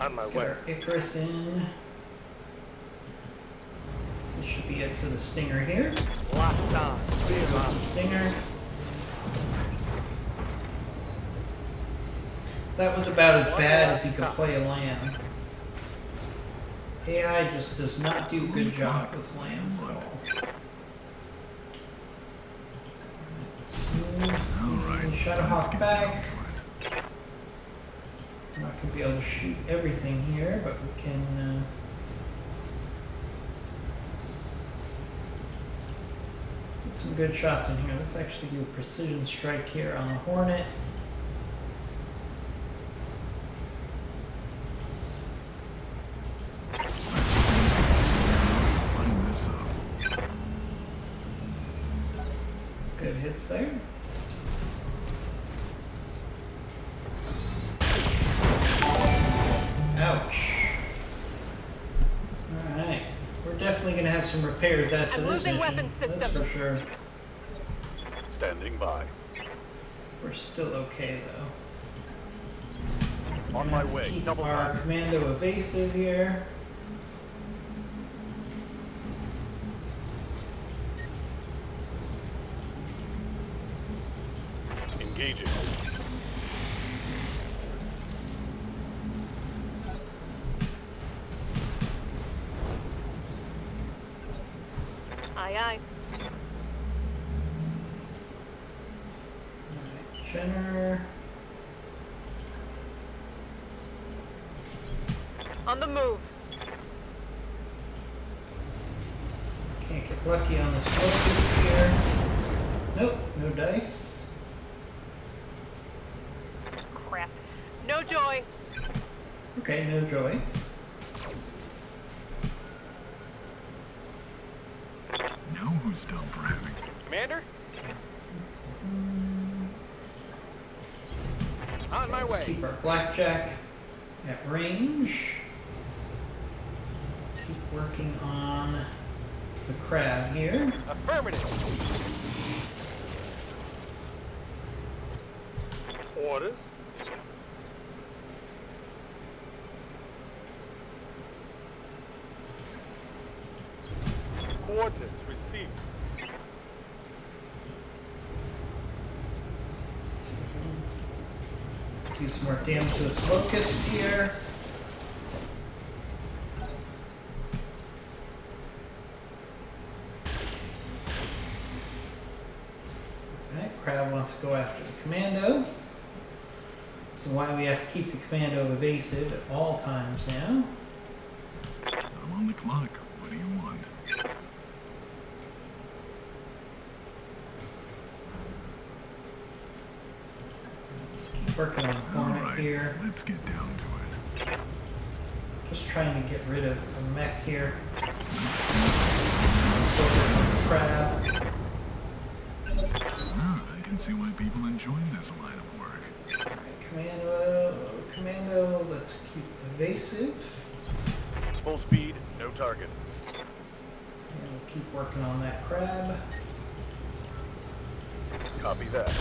On my Let's way. get our Icarus in. This should be it for the stinger here. Locked on. This was the stinger. That was about as bad as he could play a lamb. AI just does not do a good job with lambs at all. Alright, let's Shadowhawk get back. down to it. I'm not going to be able to shoot everything here, but we can get some good shots in here. Let's actually do a precision strike here on the Hornet. Line this up. Good hits there. Ouch. Alright. We're definitely going to have some repairs after I'm this losing mission. weapon That's for systems. sure. Standing by. We're still okay though. On We're my gonna have to way. Keep Double our time. commando evasive here. Engaging. Aye, aye. Alright, Jenner. On the move. Can't get lucky on this focus here. Nope, no dice. Crap. No joy. Okay, no joy. Now who's done for having? Commander? On my Let's way. keep our blackjack at range. Keep working on the crab here. Affirmative. Orders. Coordinates received. Do some more damage to this locust here. Alright, crab wants to go after the commando. This is why we have to keep the commando evasive at all times now. I'm on the clock. What do you want? Let's keep working on the Hornet Alright, here. let's get down to it. Just trying to get rid of a mech here. Focus on the crab. Ah, I can see why people enjoy this line of work. let's keep evasive. Full speed, no target. And we'll keep working on that crab. Copy that.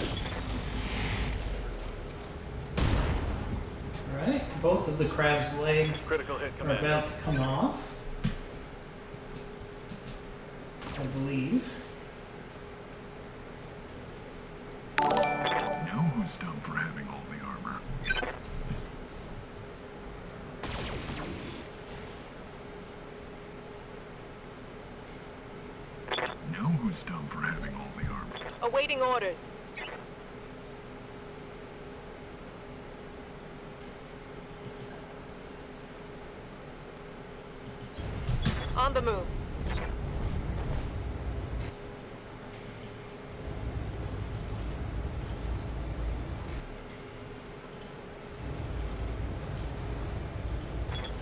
Alright, both of the crab's legs Critical hit are command. about to come off. I believe. Now who's dumb for having all the armor? Now who's dumb for having all the armor? Awaiting orders. On the move.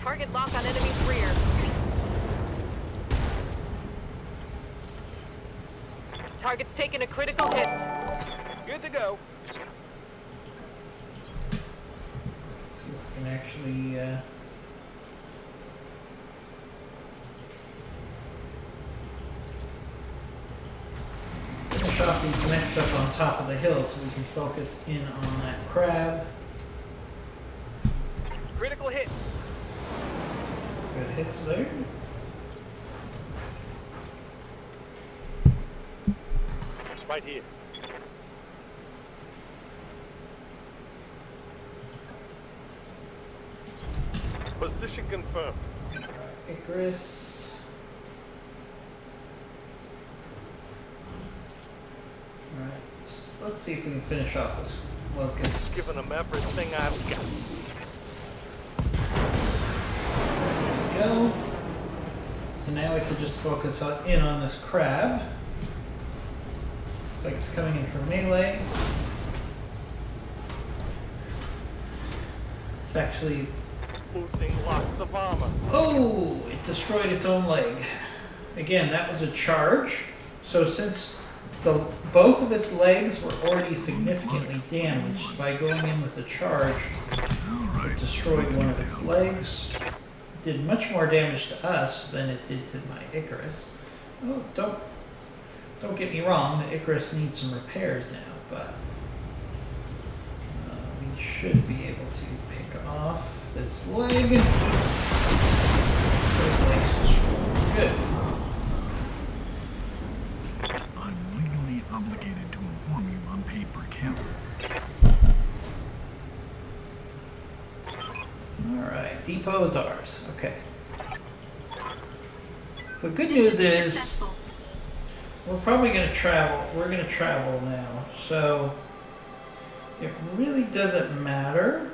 Target lock on enemy's rear. Target's taking a critical hit. Good to go. Let's see if we can actually finish off these mechs up on top of the hill so we can focus in on that crab. Critical hit. Good hits there. Right here. Position confirmed. Icarus. Alright, let's see if we can finish off this locust. Giving them everything I've got. There we go. So now we can just focus in on this crab. Looks like it's coming in for melee. It's actually... Boosting lots of armor. Oh! It destroyed its own leg. Again, that was a charge. So since both of its legs were already significantly damaged by going in with a charge, it destroyed one of its legs. Did much more damage to us than it did to my Icarus. Oh, don't get me wrong, the Icarus needs some repairs now, but we should be able to pick off this leg. Those legs destroyed. Good. I'm legally obligated to inform you on paper count. Alright, depot is ours. Okay. So good news is Successful. we're probably going to travel. We're going to travel now. So it really doesn't matter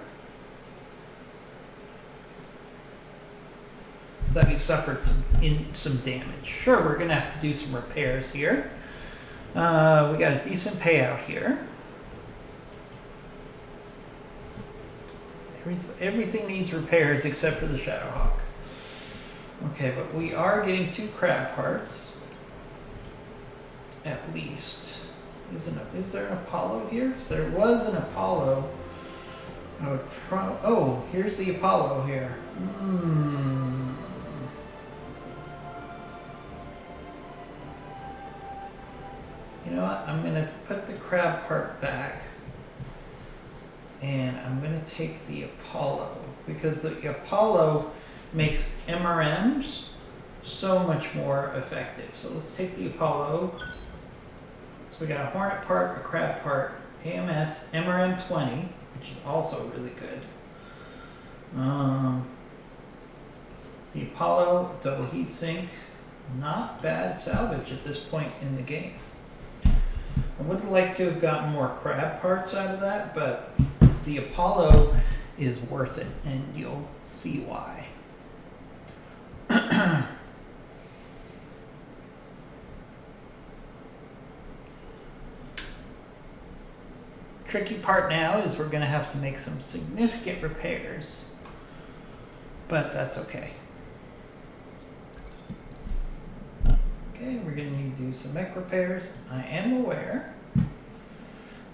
that we suffered some damage. Sure, we're going to have to do some repairs here. We got a decent payout here. Everything needs repairs except for the Shadowhawk. Okay, but we are getting 2 crab parts. At least. Is there an Apollo here? If there was an Apollo, I would oh, here's the Apollo here. You know what? I'm going to put the crab part back. And I'm going to take the Apollo. Because the Apollo makes MRMs so much more effective. So let's take the Apollo. So we got a Hornet part, a crab part, AMS, MRM 20, which is also really good. The Apollo, double heat sink, not bad salvage at this point in the game. I would like to have gotten more crab parts out of that, but the Apollo is worth it, and you'll see why. Tricky part now is we're going to have to make some significant repairs, but that's okay. Okay, we're going to need to do some mech repairs. I am aware,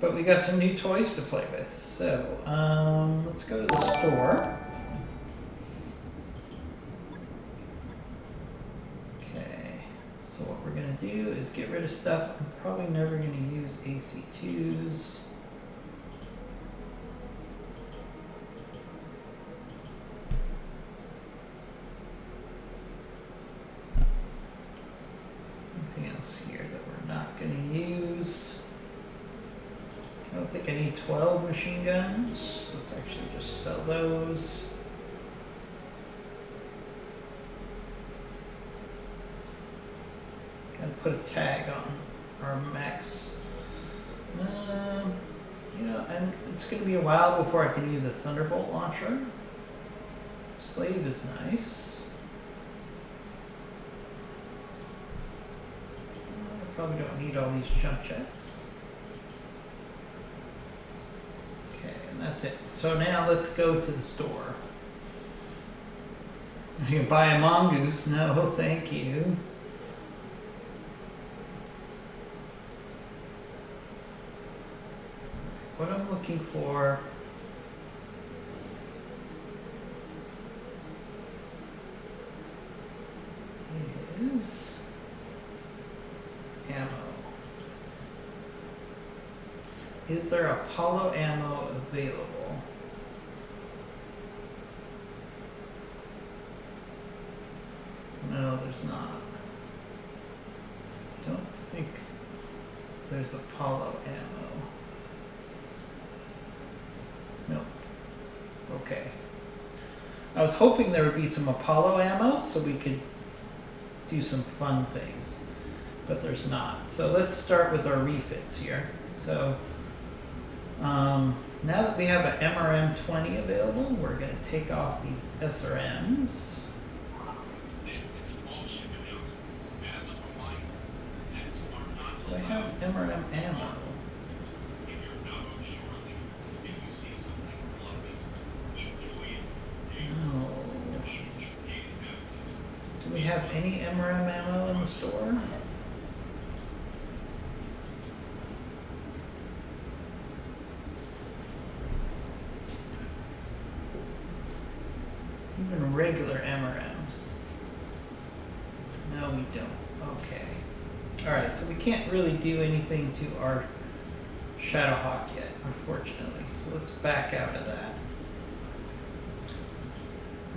but we got some new toys to play with. So let's go to the store. going to do is get rid of stuff. I'm probably never going to use AC2s. Anything else here that we're not going to use? I don't think I need 12 machine guns. Let's actually just sell those. Gotta put a tag on our max. You know, and it's gonna be a while before I can use a Thunderbolt launcher. Slave is nice. I probably don't need all these jump jets. Okay, and that's it. So now let's go to the store. You can buy a mongoose. No, thank you. What I'm looking for is ammo. Is there Apollo ammo available? No, there's not. Don't think there's Apollo ammo. Nope. Okay. I was hoping there would be some Apollo ammo so we could do some fun things, but there's not. So let's start with our refits here. So now that we have an MRM-20 available, we're going to take off these SRMs. Do I have MRM ammo? No. Do we have any MRM ammo in the store? Even regular MRMs? No, we don't. Okay. Alright, so we can't really do anything to our Shadowhawk yet, unfortunately. So let's back out of that.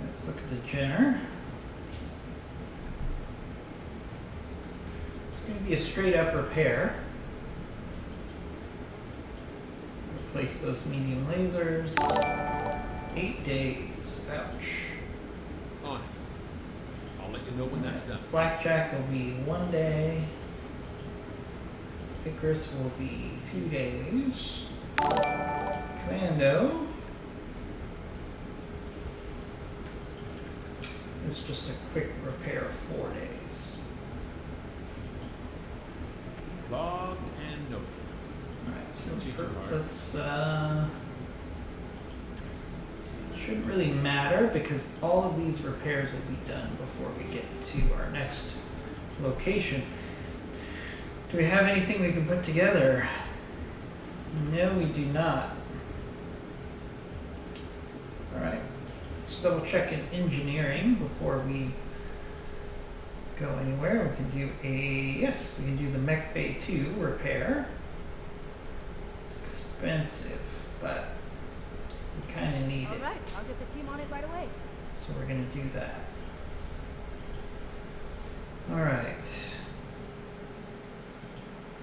Let's look at the Jenner. It's going to be a straight up repair. Replace those medium lasers. 8 days. Ouch. On. I'll let you know when that's done. Blackjack will be 1 day. Icarus will be 2 days. Commando is just a quick repair of 4 days. Log and note. Alright, so let's it shouldn't really matter because all of these repairs will be done before we get to our next location. Do we have anything we can put together? No, we do not. Alright, let's double check in engineering before we go anywhere. We can do we can do the Mech Bay 2 repair. It's expensive, but we kind of need it. All right, I'll get the team on it right away. So we're going to do that. Alright.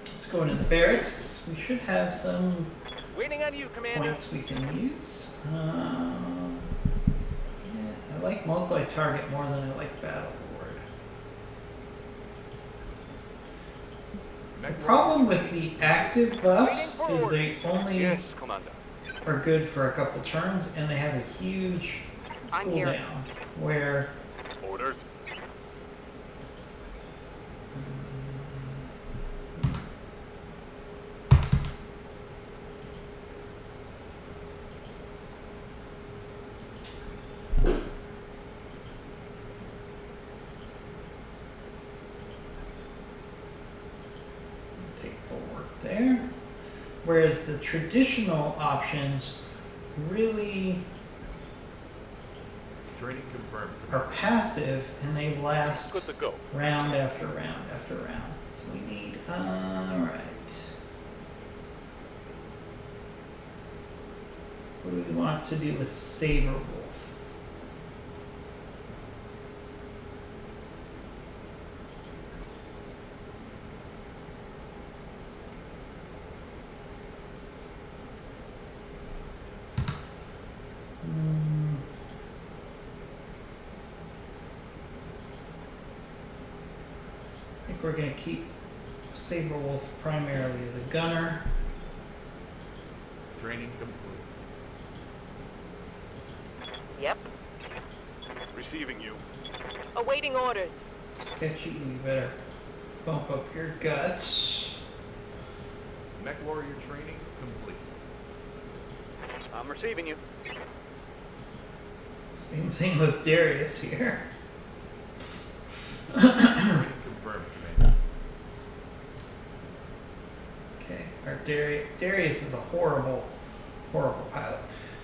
Let's go into the barracks. We should have some Waiting on you, Commander. points we can use. Yeah, I like multi-target more than I like battle board. The problem with the active buffs is they only Yes, Commander. are good for a couple turns, and they have a huge I'm here. cooldown where Orders. take bulwark there. Whereas the traditional options really Training confirmed. are passive and they last Good to go. round after round after round. So we need, alright. What do we want to do with Saber Wolf? I think we're going to keep Saber Wolf primarily as a gunner. Training complete. Yep. Receiving you. Awaiting orders. Sketchy, we better bump up your guts. Mech warrior training complete. I'm receiving you. Same thing with Darius here. Training confirmed, Commander. Okay, our Darius is a horrible pilot.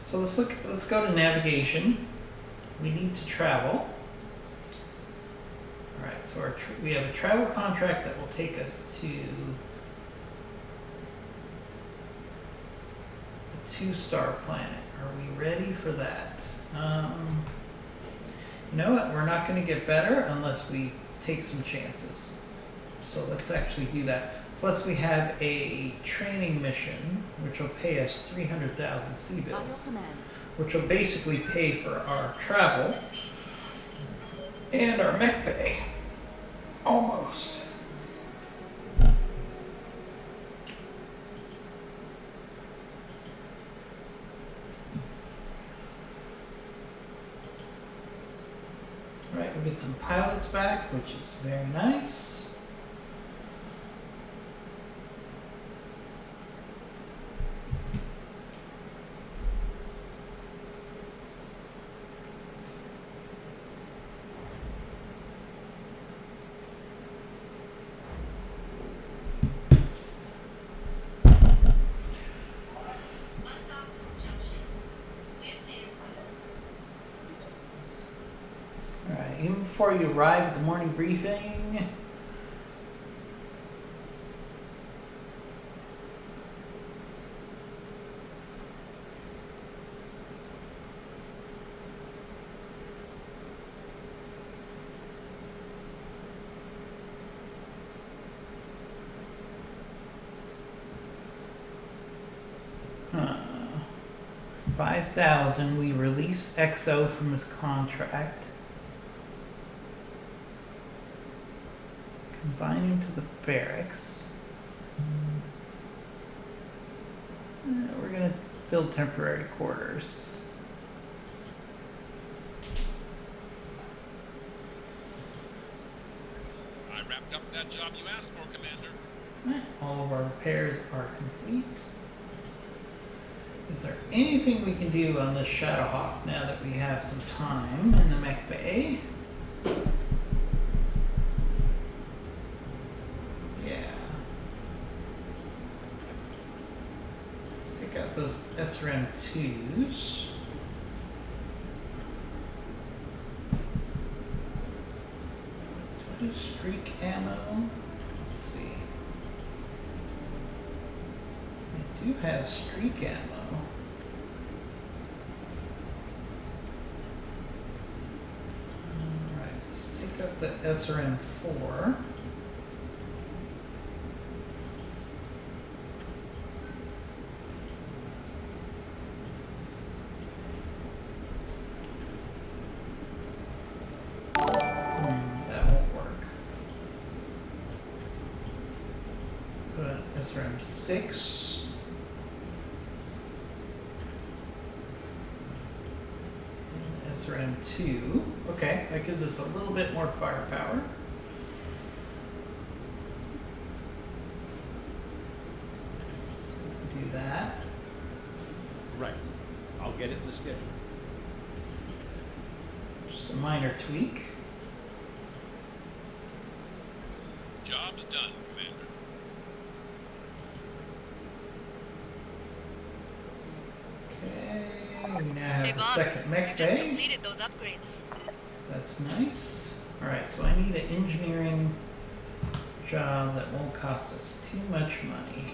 So let's go to navigation. We need to travel. All right, so we have a travel contract that will take us to a 2-star planet. Are we ready for that? You know what? We're not going to get better unless we take some chances. So let's actually do that. Plus we have a training mission which will pay us 300,000 sea On your bills, command. which will basically pay for our travel and our mech bay. Almost. Alright, we get some pilots back, which is very nice. Alright, even before you arrive at the morning briefing, huh. 5,000, we release XO from his contract. Combine him to the barracks. We're gonna build temporary quarters. I wrapped up that job you asked for, Commander. All of our repairs are complete. Is there anything we can do on this Shadowhawk now that we have some time in the mech bay? Yeah. Take out those SRM2s. Do I do streak ammo? Let's see. I do have streak ammo. Alright, let's take out the SRM4. That won't work. Put an SRM6. And SRM2. Okay, that gives us a little bit more firepower. Do that. Right. I'll get it in the schedule. Just a minor tweak. Job's done, Commander. Okay, we now have Hey the boss, second you mech just bay. completed those upgrades. That's nice. Alright, so I need an engineering job that won't cost us too much money.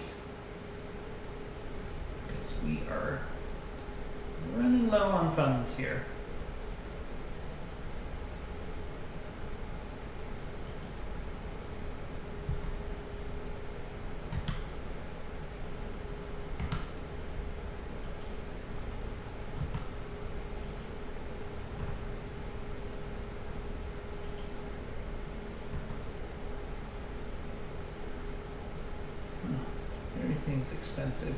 Because we are running low on funds here. Everything's expensive.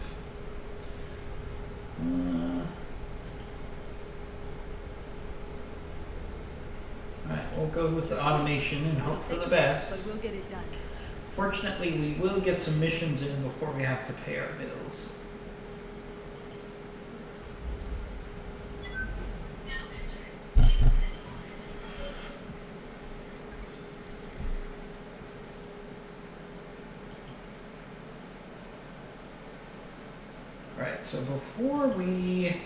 Alright, we'll go with the automation and hope for the best. But we'll get it done. Fortunately, we will get some missions in before we have to pay our bills. Alright, so before we...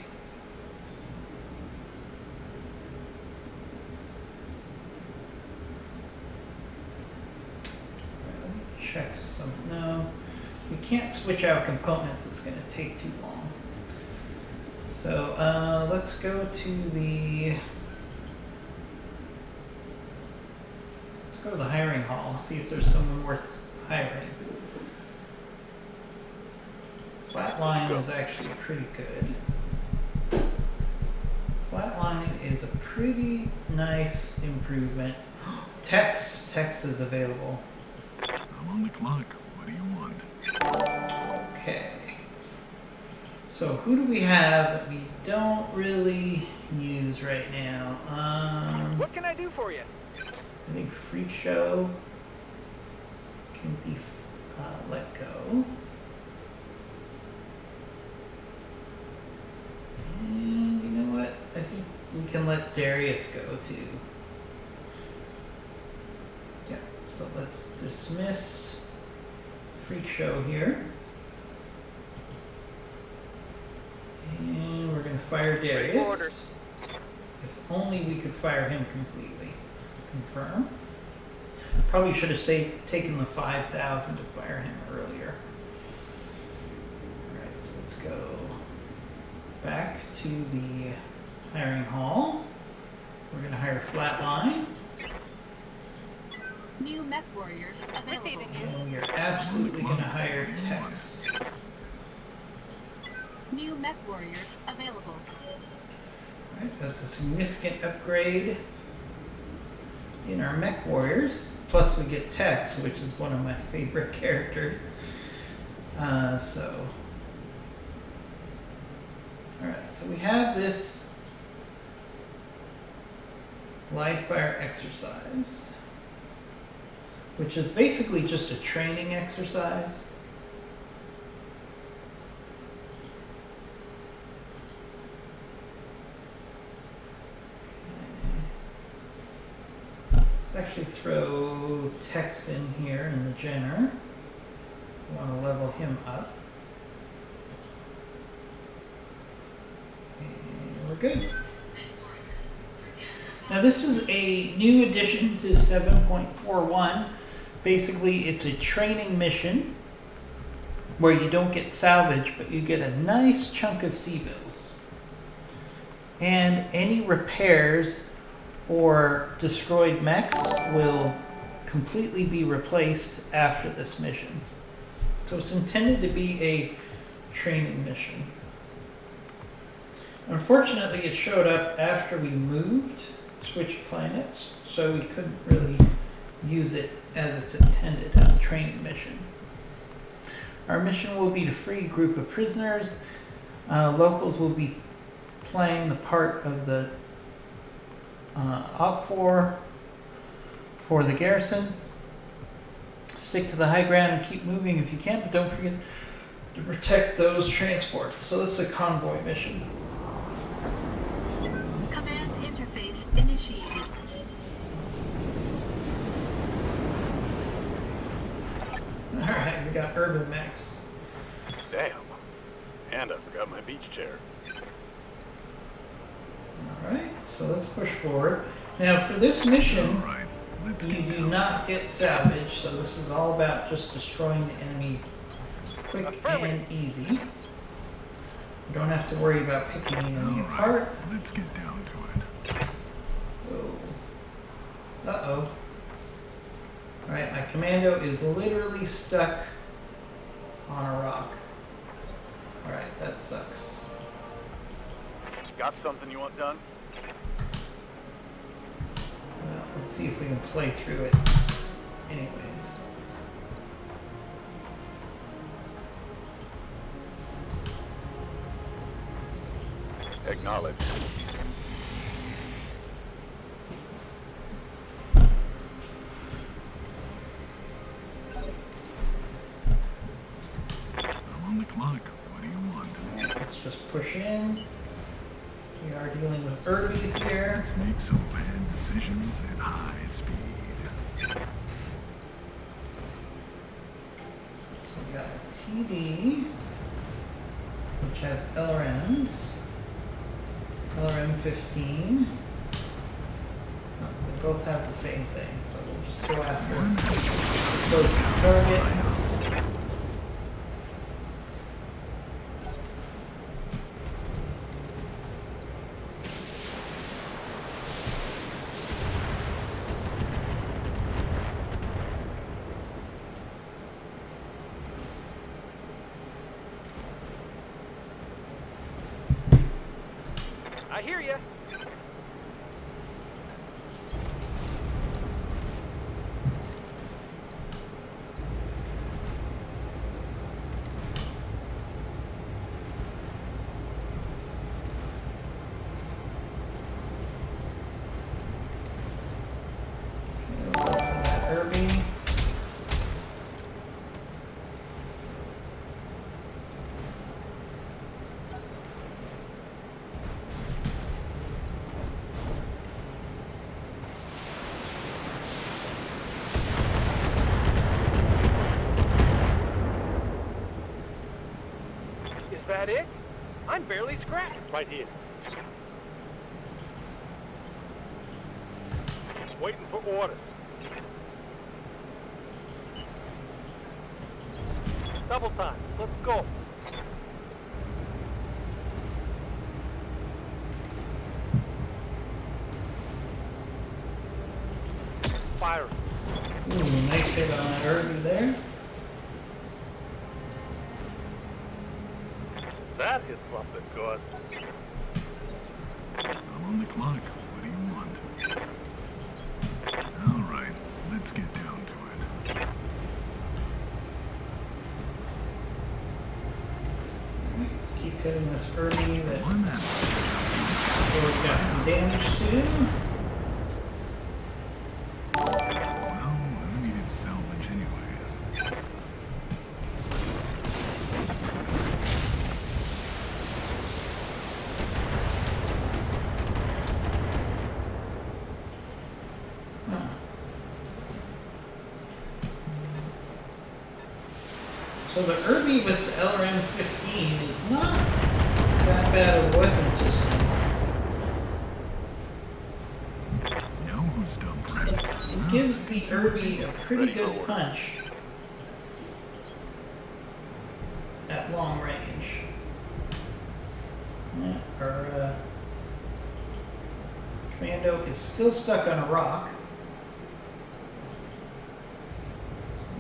Let me check some... No, we can't switch out components. It's going to take too long. So let's go to the... Let's go to the hiring hall, see if there's someone worth hiring. Flatline is actually pretty good. Flatline is a pretty nice improvement. Tex is available. I'm on the clock. What do you want? Okay. So who do we have that we don't really use right now? What can I do for you? I think Freak Show can be let go. And you know what? I think we can let Darius go too. Yeah, so let's dismiss Freak Show here. And we're going to fire Darius. If only we could fire him completely. Confirm. Probably should have taken the 5,000 to fire him earlier. Alright, so let's go back to the hiring hall. We're going to hire Flatline. New mech warriors available. And we are absolutely going to hire Tex. New mech warriors available. Alright, that's a significant upgrade in our mech warriors. Plus we get Tex, which is one of my favorite characters. Alright, so we have this live fire exercise, which is basically just a training exercise. Let's actually throw Tex in here in the Jenner. We want to level him up. And we're good. Now this is a new addition to 7.41. Basically, it's a training mission where you don't get salvage, but you get a nice chunk of civils. And any repairs or destroyed mechs will completely be replaced after this mission. So it's intended to be a training mission. Unfortunately, it showed up after we switched planets, so we couldn't really use it as it's intended as a training mission. Our mission will be to free a group of prisoners. Locals will be playing the part of the OPFOR for the garrison. Stick to the high ground and keep moving if you can, but don't forget to protect those transports. So this is a convoy mission. Command interface initiated. Alright, we got urban mechs. Damn. And I forgot my beach chair. Alright, so let's push forward. Now for this mission, All right, let's you get do down. not get salvage, so this is all about just destroying the enemy quick and easy. You don't have to worry about picking the enemy All right, apart. let's get down to it. Whoa. Uh-oh. Alright, my commando is literally stuck on a rock. Alright, that sucks. Got something you want done? Well, let's see if we can play through it anyways. Acknowledge. I'm on the clock. What do you want? Alright, let's just push in. We are dealing with Irbies here. Let's make some bad decisions at high speed. So we got a TD, which has LRMs. LRM 15. Oh, they both have the same thing, so we'll just go after the closest target. I hear ya. We'll go for that Irby. Is that it? I'm barely scratched. Right here. Waiting for orders. Double time. Let's go. Fire. Ooh, nice hit on that Irby there. That hit something good. I'm on the clock. What do you want? All right, let's get down to it. Let's keep hitting this Irby that One minute. we've got some damage to. Well, I needed salvage anyways. Huh. So the Irby with the LRM 15 is not that bad of a weapon system. Know who's done for it? It gives the Irby a pretty good punch at long range. Yeah, our commando is still stuck on a rock.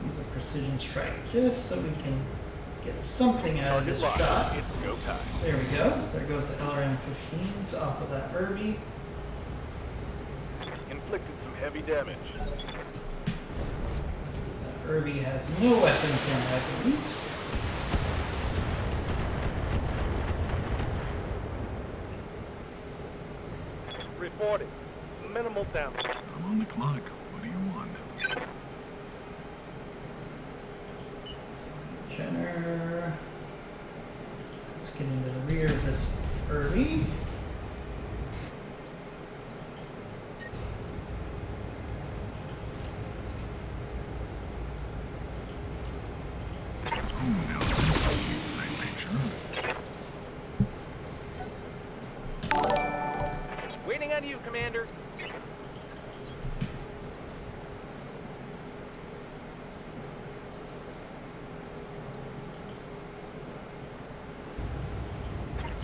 Use a precision strike just so we can get something out of this shot. It's go time. There we go. There goes the LRM 15s off of that Irby. Inflicted some heavy damage. That Irby has no weapons in, I believe. Reporting. Minimal damage. I'm on the clock. What do you want? Jenner. Let's get into the rear of this Irby. Oh, now this is a cute sight picture. on you, Commander.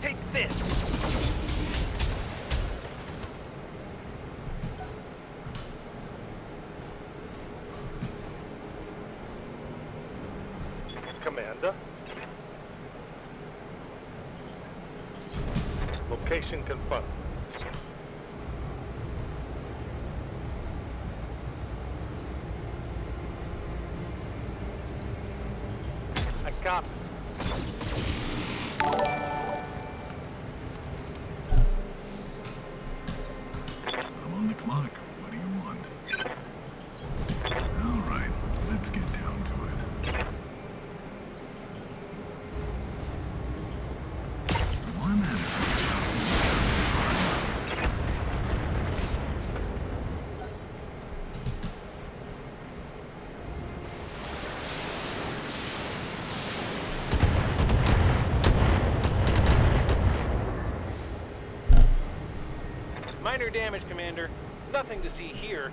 Take this. Commander. Location confirmed. I copy. I'm on the clock. What do you want? All right, let's get down to it. One at a Minor damage, Commander. Nothing to see here.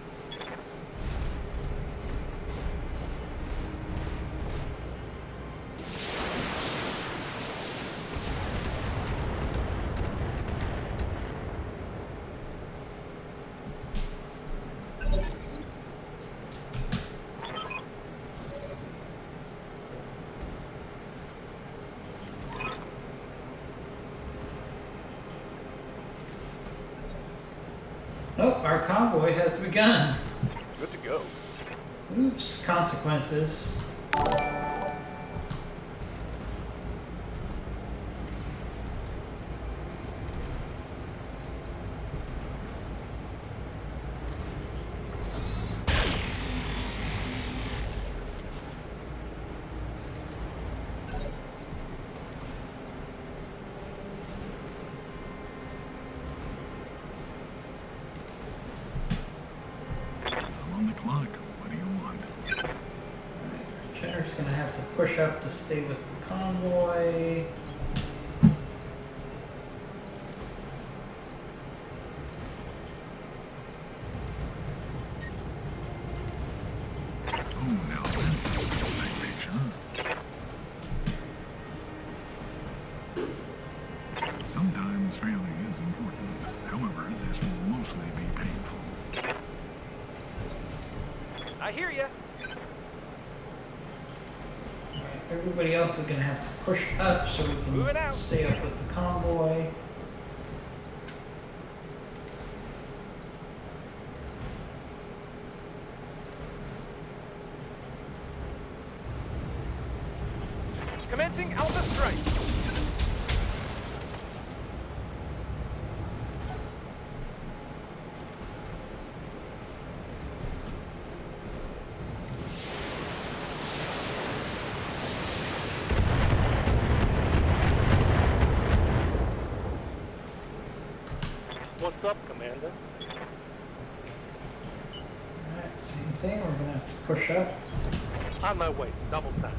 Oh, our convoy has begun. Good to go. Oops, consequences. I'm on the clock. What do you want? Chenner's gonna have to push up to stay with the convoy. Oh, now that's a nice picture. Sometimes failing is important. However, this will mostly be painful. I hear ya. Alright, everybody else is gonna have to push up so we Moving can out. stay up with the convoy. Commencing Alpha Strike. What's up, Commander? Alright, same thing, we're gonna have to push up. On my way. Double time.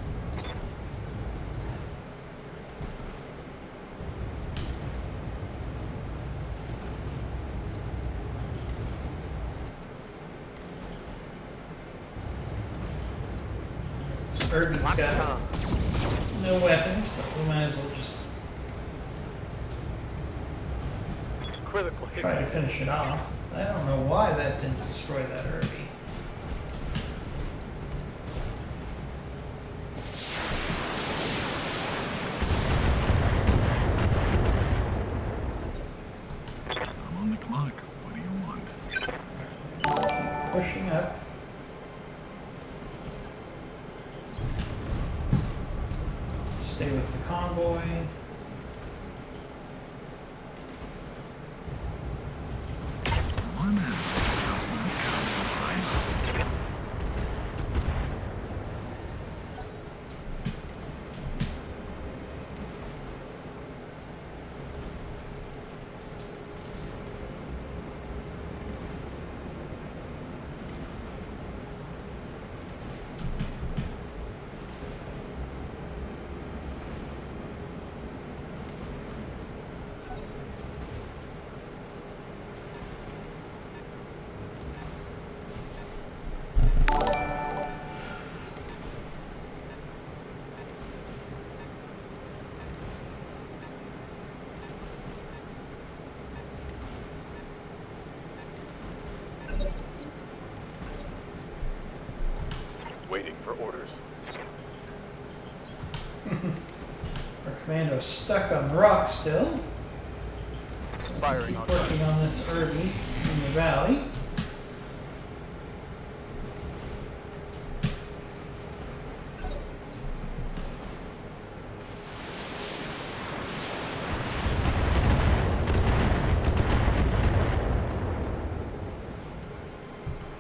Urban's Lock got on. no weapons, but we might as well just Critical hit. try to finish it off. I don't know why that didn't destroy that Herbie. I'm on the clock. What do you want? Keep pushing up. Stay with the convoy. One at a time. Commando's stuck on the rock still. Firing Keep on working on this Irby in the valley.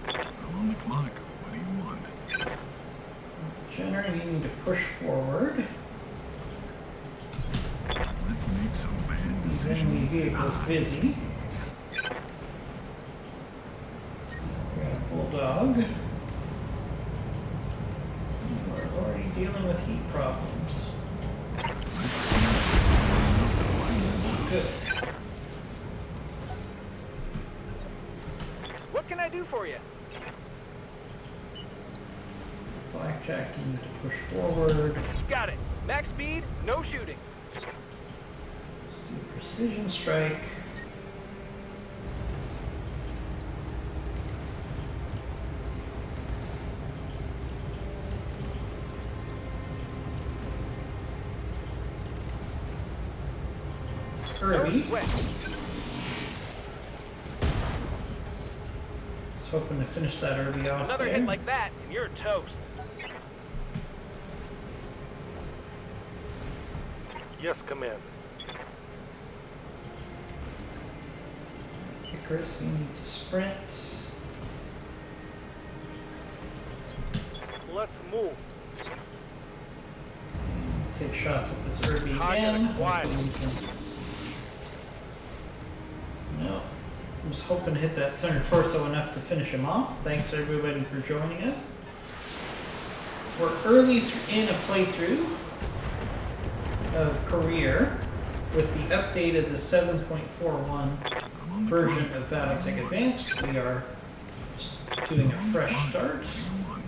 I'm on the clock. What do you want? Jenner, you need to push forward. Let's make some bad These enemy decisions. vehicles busy. We got a bulldog. We're already dealing with heat problems. Let's see if we can line this up. Good. What can I do for you? Blackjack, you need to push forward. Got it. Max speed, no shooting. Do precision strike. Irby. Wet. Was hoping to finish that Irby off Another there. hit like that, and you're toast. Yes, Commander. Icarus, you need to sprint. Let's move. Take shots at this Irby Target again. acquired. Hopefully we can- No. I was hoping to hit that center torso enough to finish him off. Thanks everybody for joining us. We're early in a playthrough of Career with the update of the 7.41 I'm on the version clock. of Battletech Advanced. We are doing a fresh start. What do you want?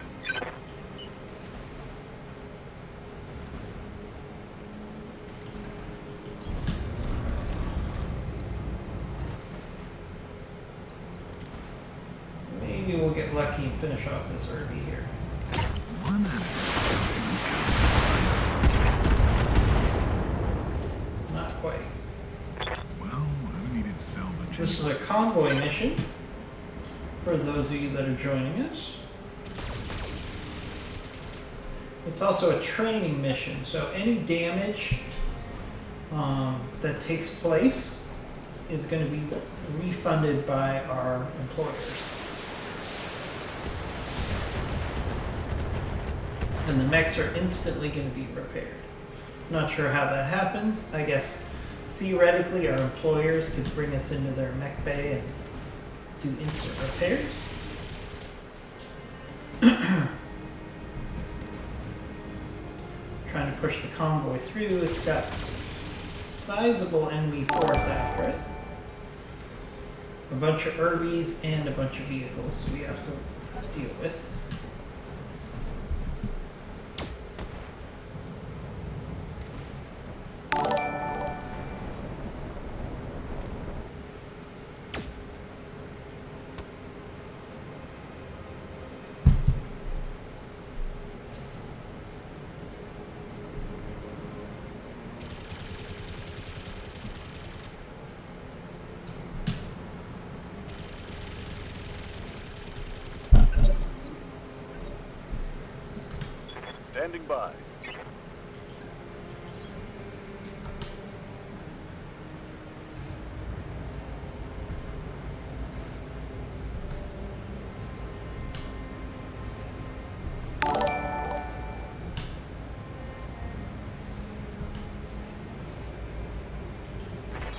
Maybe we'll get lucky and finish off this Irby here. One at Not quite. a time. Well, I needed salvage. This is a convoy mission for those of you that are joining us. It's also a training mission, so any damage that takes place is going to be refunded by our employers. And the mechs are instantly going to be repaired. Not sure how that happens. I guess theoretically our employers could bring us into their mech bay and do instant repairs. Trying to push the convoy through. It's got sizable enemy force after it. A bunch of Irbys and a bunch of vehicles we have to deal with. Standing by.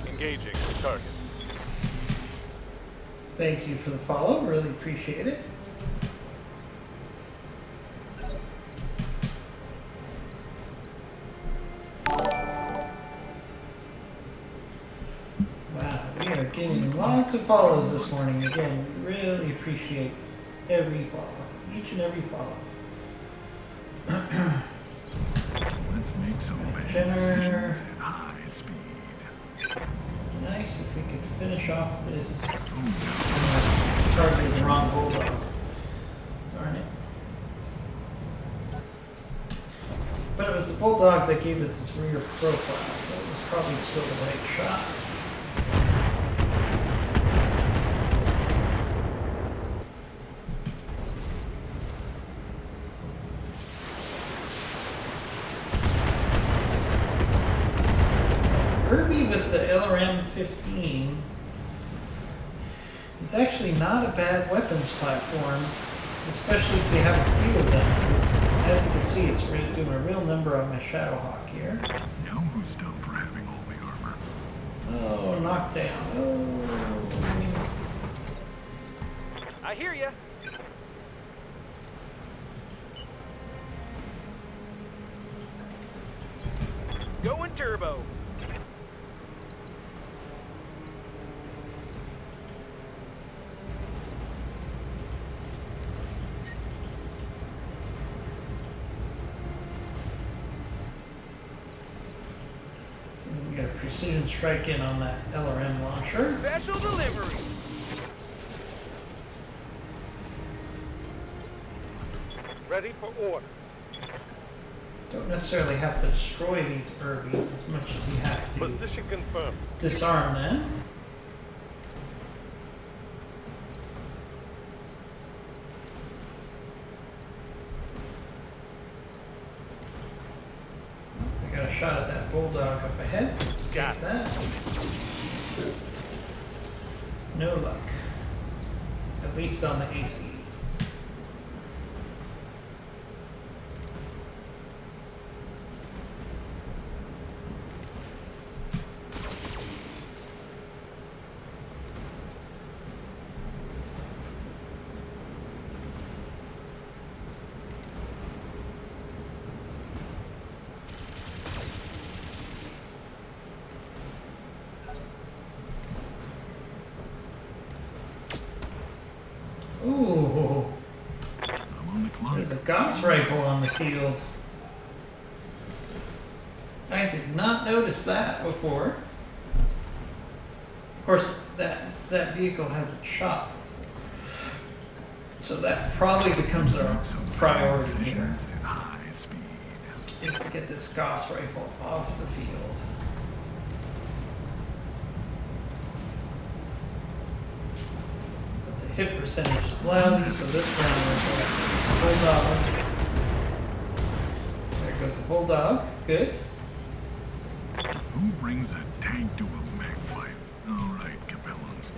Engaging the target. Thank you for the follow. Really appreciate it. Wow, we are getting lots of follows this morning. Again, we really appreciate every follow, each and every follow. Let's make some bad Jenner. decisions at high speed. Nice if we could finish off this. Oh, Targeted the wrong bulldog. Darn it. But it was the bulldog that gave it its rear profile, so it was probably still the right shot. Kirby with the LRM-15 is actually not a bad weapons platform, especially if you have a few of them, because as you can see, it's really doing a real number on my Shadowhawk here. Now who's dumb for having all the armor? Oh, knockdown. Oh. I hear ya. Going turbo. We got a precision strike in on that LRM launcher. Special delivery. Ready for order. Don't necessarily have to destroy these Irbies as much as you have to Position confirmed. disarm them. I got a shot at that bulldog up ahead. Let's get that. No luck. At least on the AC. Ooh, I'm on the clock. there's a Gauss rifle on the field. I did not notice that before. Of course, that vehicle hasn't shot before. So that probably becomes our priority here, Precisions and high speed. is to get this Gauss rifle off the field. But the hit percentage is lousy, so this round we're going Bulldog. There goes the Bulldog. Good. Who brings a tank to a mag fight? All right, Capellans.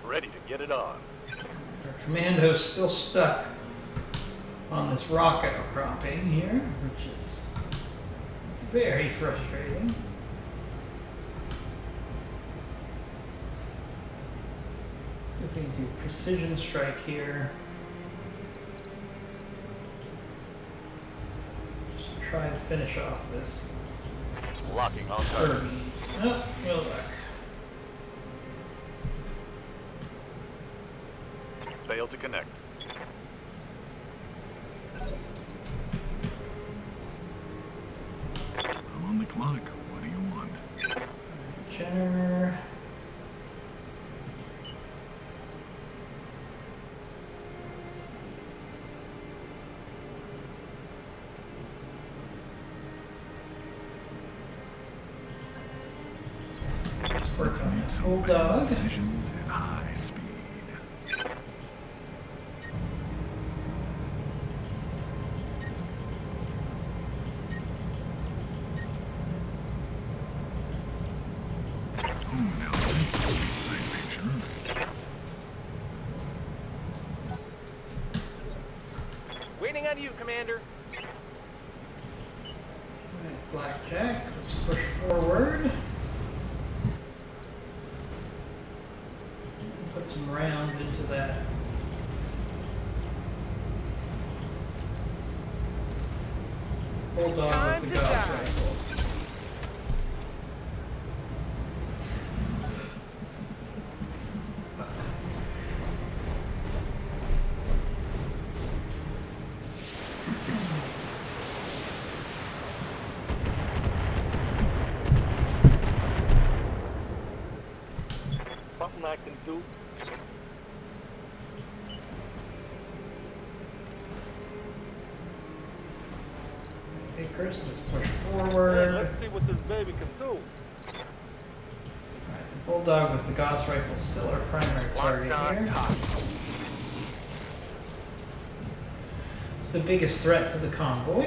Ready to get it on. Our commando's still stuck on this rock outcropping here, which is very frustrating. So if we can do precision strike here. Just try to finish off this Locking on target. Kirby. Oh, no luck. Failed to connect. I'm on the clock. What do you want? Jenner. Work on this Some bad Bulldog. decisions and high speed. Oh, now that's a sight picture. Waiting on you, Commander. Alright, Blackjack, let's push forward. Put some rounds into that. Bulldog Time with the to Gauss die. rifle. something I can do? Icarus, let's push Yeah, forward. let's see what this baby can do. Alright, the Bulldog with the Gauss rifle is still our primary target here. It's the biggest threat to the convoy.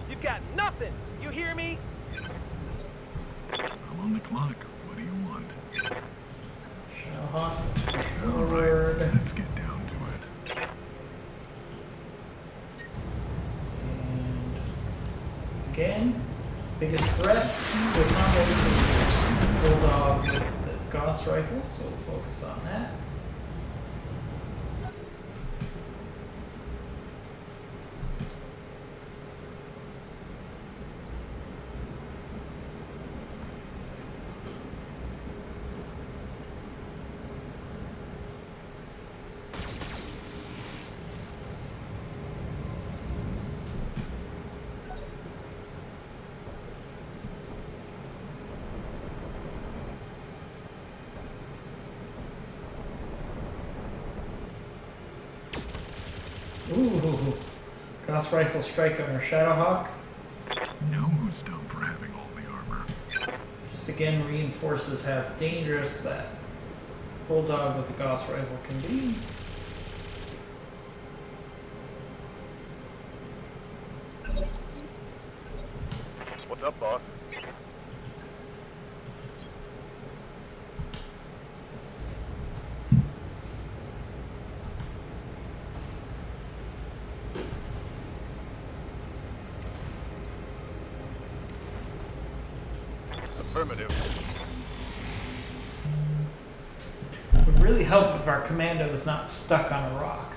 You got nothing. You hear me? I'm on the clock. What do you want? Shadowhawk, let's push All right, forward. let's get down to it. And again, biggest threat to the convoy is Bulldog with the Gauss rifle, so we'll focus on that. Ooh, Gauss rifle strike on our Shadowhawk. Now who's dumb for having all the armor? Just again reinforces how dangerous that Bulldog with the Gauss rifle can be. What's up, boss? Affirmative. Would really help if our commando was not stuck on a rock.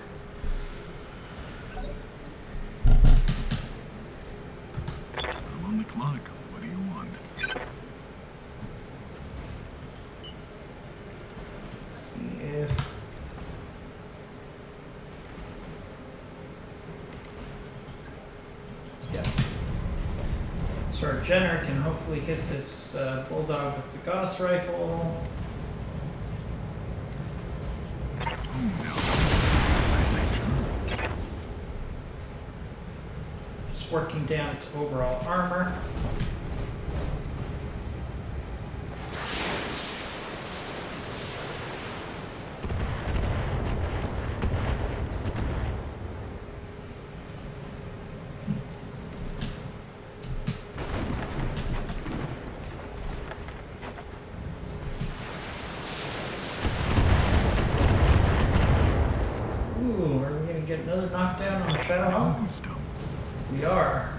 I'm on the clock. What do you want? Let's see if yeah. So our Jenner can hopefully hit this Bulldog with the Gauss rifle. Just working down its overall armor. Ooh, are we gonna get another knockdown on the Shadowhawk? Who's dumb? We are.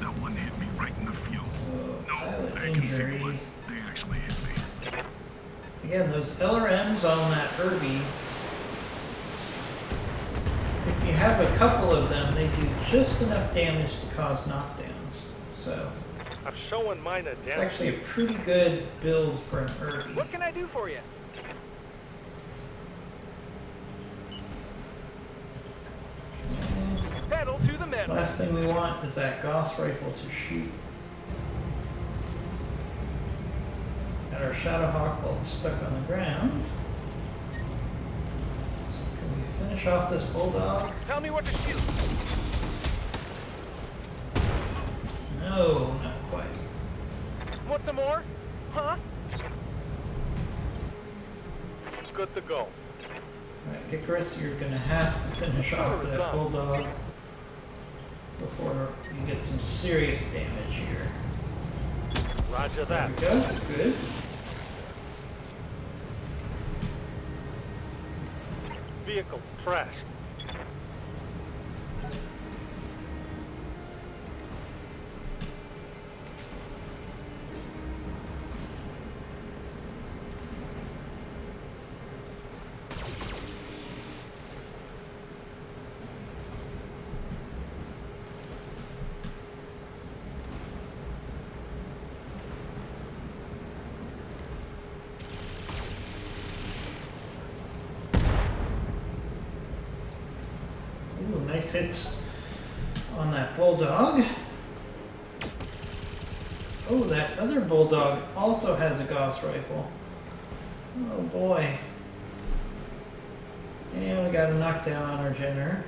That one hit me right in the feels. So, No, pilot I can see injury. blood. They actually hit me. Again, those LRMs on that Herbie, if you have a couple of them, they do just enough damage to cause knockdowns. So, I'm showing minor it's damage. actually a pretty good build for an Herbie. What can I do for you? Pedal to the metal. Last thing we want is that Gauss rifle to shoot at our Shadowhawk while it's stuck on the ground. So can we finish off this Bulldog? Tell me what to shoot. No, not quite. Want some more? Huh? Good to go. Alright, Icarus, you're gonna have to finish off that Bulldog before you get some serious damage here. Roger There that. we go, good. Vehicle trashed. nice hits on that bulldog. Oh, that other bulldog also has a Gauss rifle. Oh boy. And we got a knockdown on our Jenner.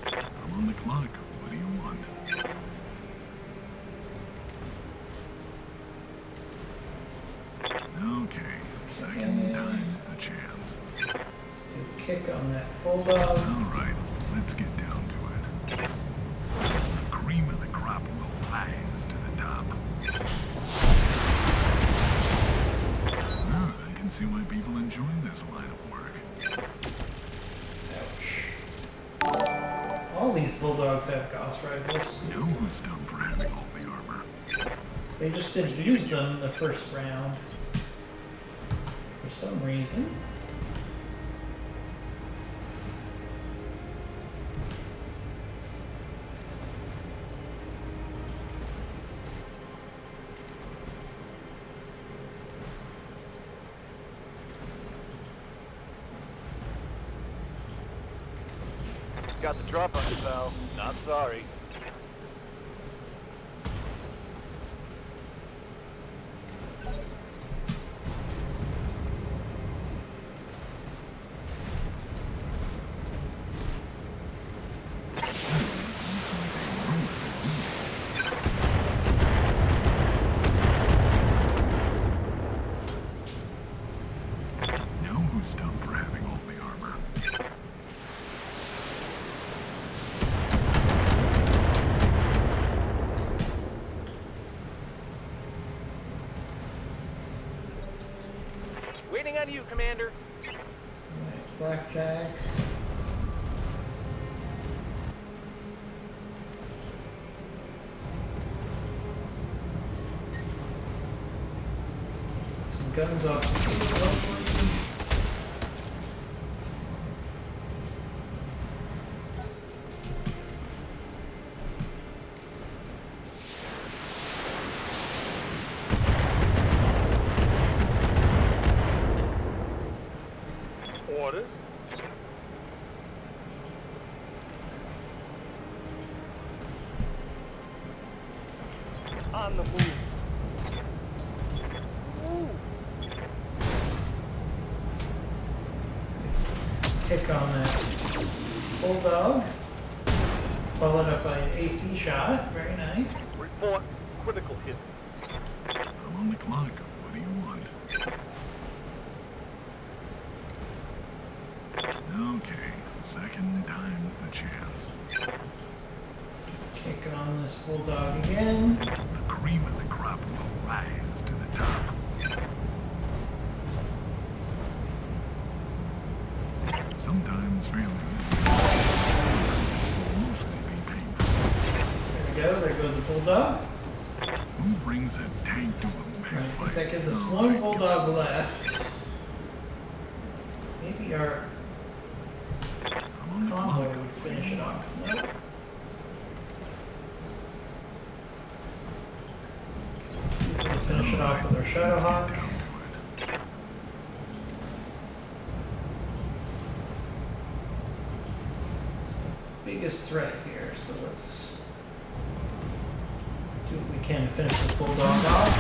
I'm on the clock. What do you want? Okay, second time's the chance. Do a kick on that bulldog. Alright, let's get down to it. The cream of the crop will rise to the top. I can see why people enjoy this line of work. Ouch. All these bulldogs have Gauss rifles. Know who's dumb for having all the armor? They just didn't use them the first round. For some reason. Got the drop on you, pal. Not sorry. Know who's dumb for having all the armor? Waiting on you, Commander. Alright, blackjack. Some guns off the field. Orders? On the move. Kick on that bulldog. Followed up by an AC shot. Very nice. Report critical hit. I'm on the clock. What do you want? Okay, second time's the chance. Kick on this bulldog again. The cream of the crop will rise to the top. Sometimes failing will mostly be painful. There we go. There goes a bulldog. Who brings a tank to a Alright, mag since fight? that gives us Oh, one my bulldog God. left. Maybe our I'm on the convoy clock. would finish it off. Nope. See if we can finish it off with our Let's Shadowhawk. get down to it. Biggest threat here, so let's do what we can to finish this bulldog off.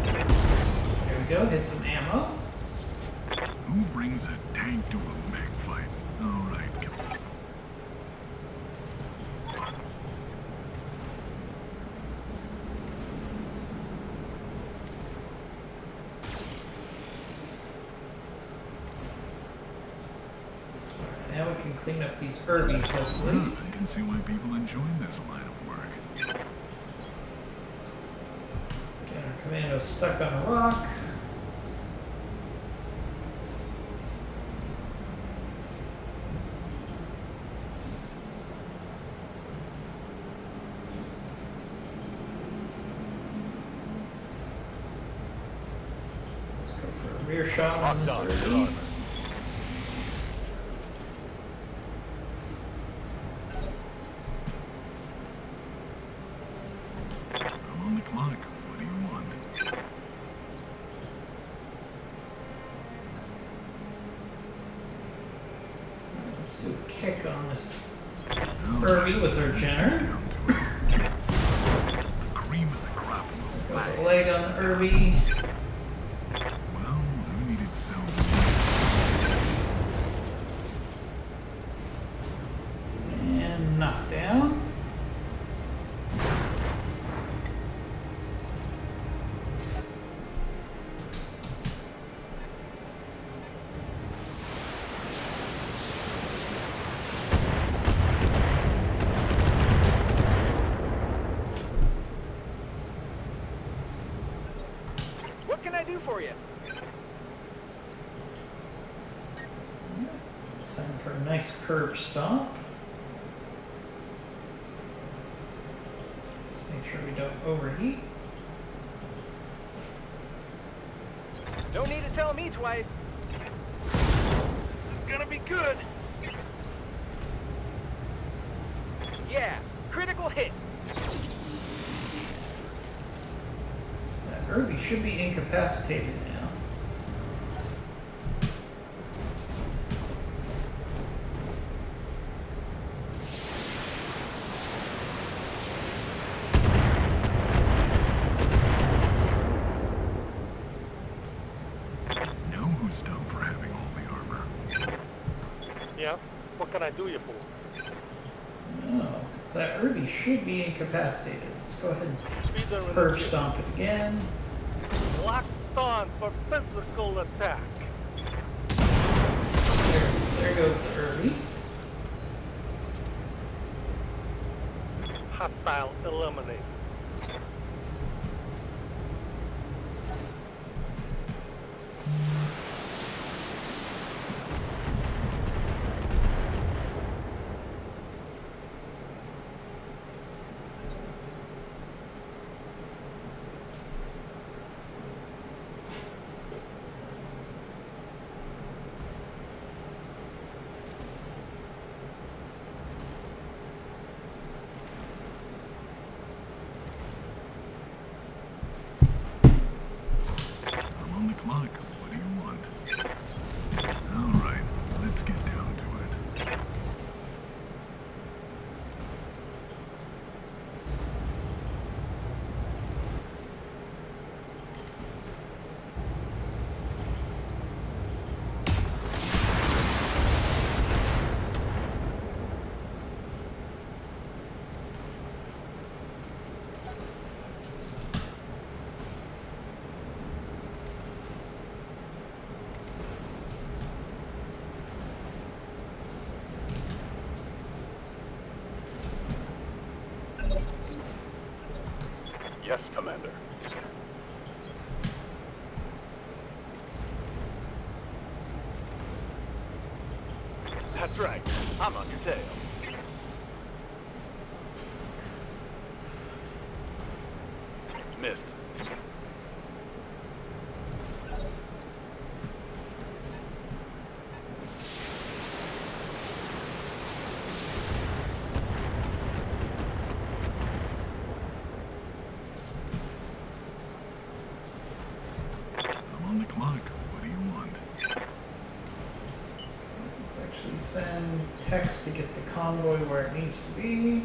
There we go, hit some ammo. Who brings a tank to a mag fight? All right, come on. Now we can clean up these herbies, hopefully. I can see why people enjoy this line of work. Get our commando stuck on a rock. Let's go for a rear shot on this Locked on. Good herbie. armor. I'm on the clock. What do you want? leg on this All Irby right, with our let's get Jenner. down to it. The cream of the crop will Goes lag. a leg on the Irby. Well, who needed so many? And knockdown. What can I do for you? Time for a nice curb stop. Make sure we don't overheat. No need to tell me twice. This is gonna be good. Yeah, critical hit. That Irby should be incapacitated now. Know who's dumb for having all the armor. Yeah? What can I do you for? No, that Irby should be incapacitated. Let's go ahead and Speed them in the curb chip. stomp it again. Locked on for physical attack. There goes the Irby. Hostile eliminated. I'm on the clock. What do you want? All right, let's get down to it. Yes, Commander. That's right. I'm on your tail. Missed. I'm on the clock. What do you want? Let's actually send text to get the convoy where it needs to be.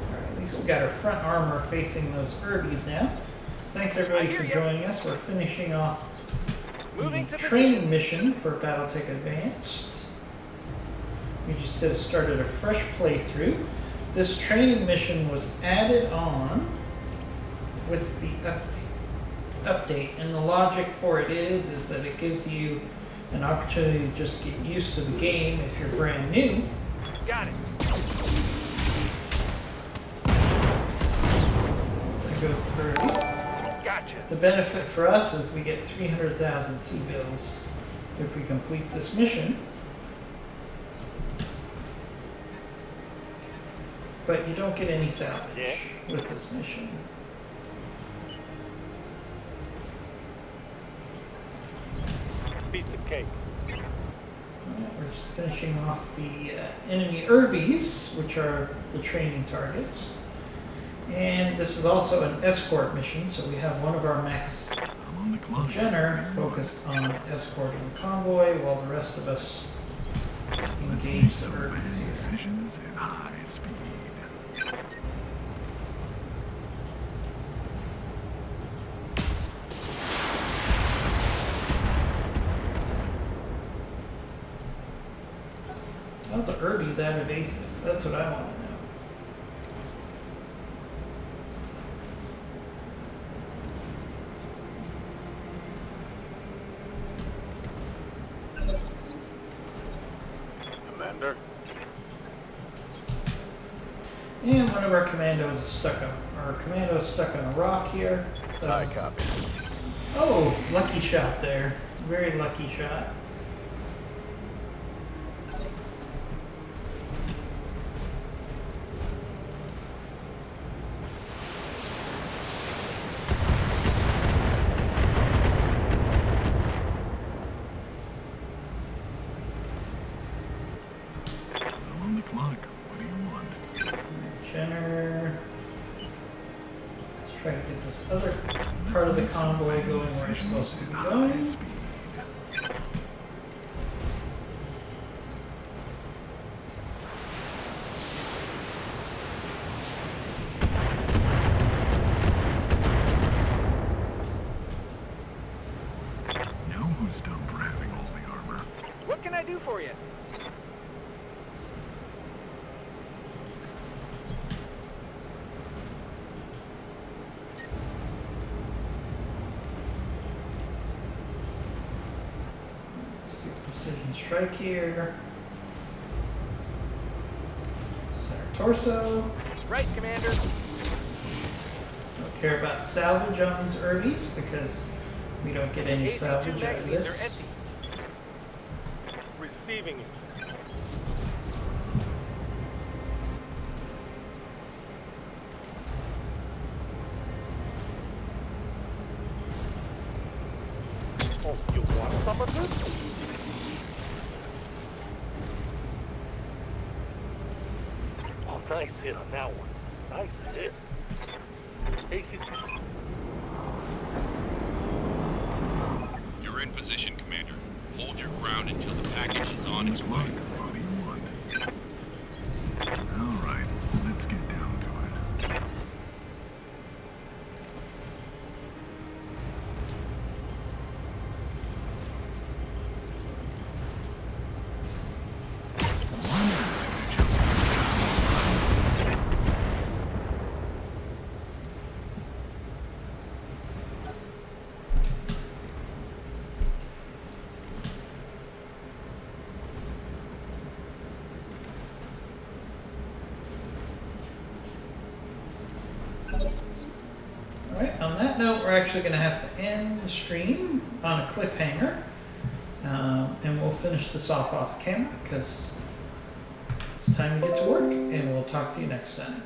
Alright, at least we got our front armor facing those Irbies now. Thanks everybody I hear for ya. joining us. We're finishing off Moving the to training mission for Battletech Advanced. We just started a fresh playthrough. This training mission was added on with the update, and the logic for it is that it gives you an opportunity to just get used to the game if you're brand new. Got it. There goes the birdie. Gotcha. The benefit for us is we get 300,000 C-bills if we complete this mission. But you don't get any salvage with this mission. Piece of cake. Alright, we're just finishing off the enemy Irbies, which are the training targets. And this is also an escort mission, so we have one of our mechs, I'm on the clock. Jenner, focused on escorting the convoy, while the rest of us Let's engage make the some Urbies bad here. decisions at high speed. How's an Urbie that evasive? That's what I want to know. Commander. And one of our commandos is stuck on a rock here. So, I copy. oh, lucky shot there. Very lucky shot. I'm on the clock. What do you want? Jenner. Let's try to get this other part of the convoy going where it's supposed to be High going. speed. Now who's dumb for having all the armor? What can I do for you? Let's do precision strike here. Center torso. Right, Commander. Don't care about salvage on these Urbies because we don't get any AC2 salvage out of magazines this. are empty. Receiving you. Oh, you want some of this? Oh, nice hit on that one. Nice hit. AC. You're in position, Commander. Hold your ground until the package is on On the its clock. way. What do you want? All right, let's get down to it. Alright, on that note, we're actually going to have to end the stream on a cliffhanger. And we'll finish this off camera because it's time to get to work, and we'll talk to you next time.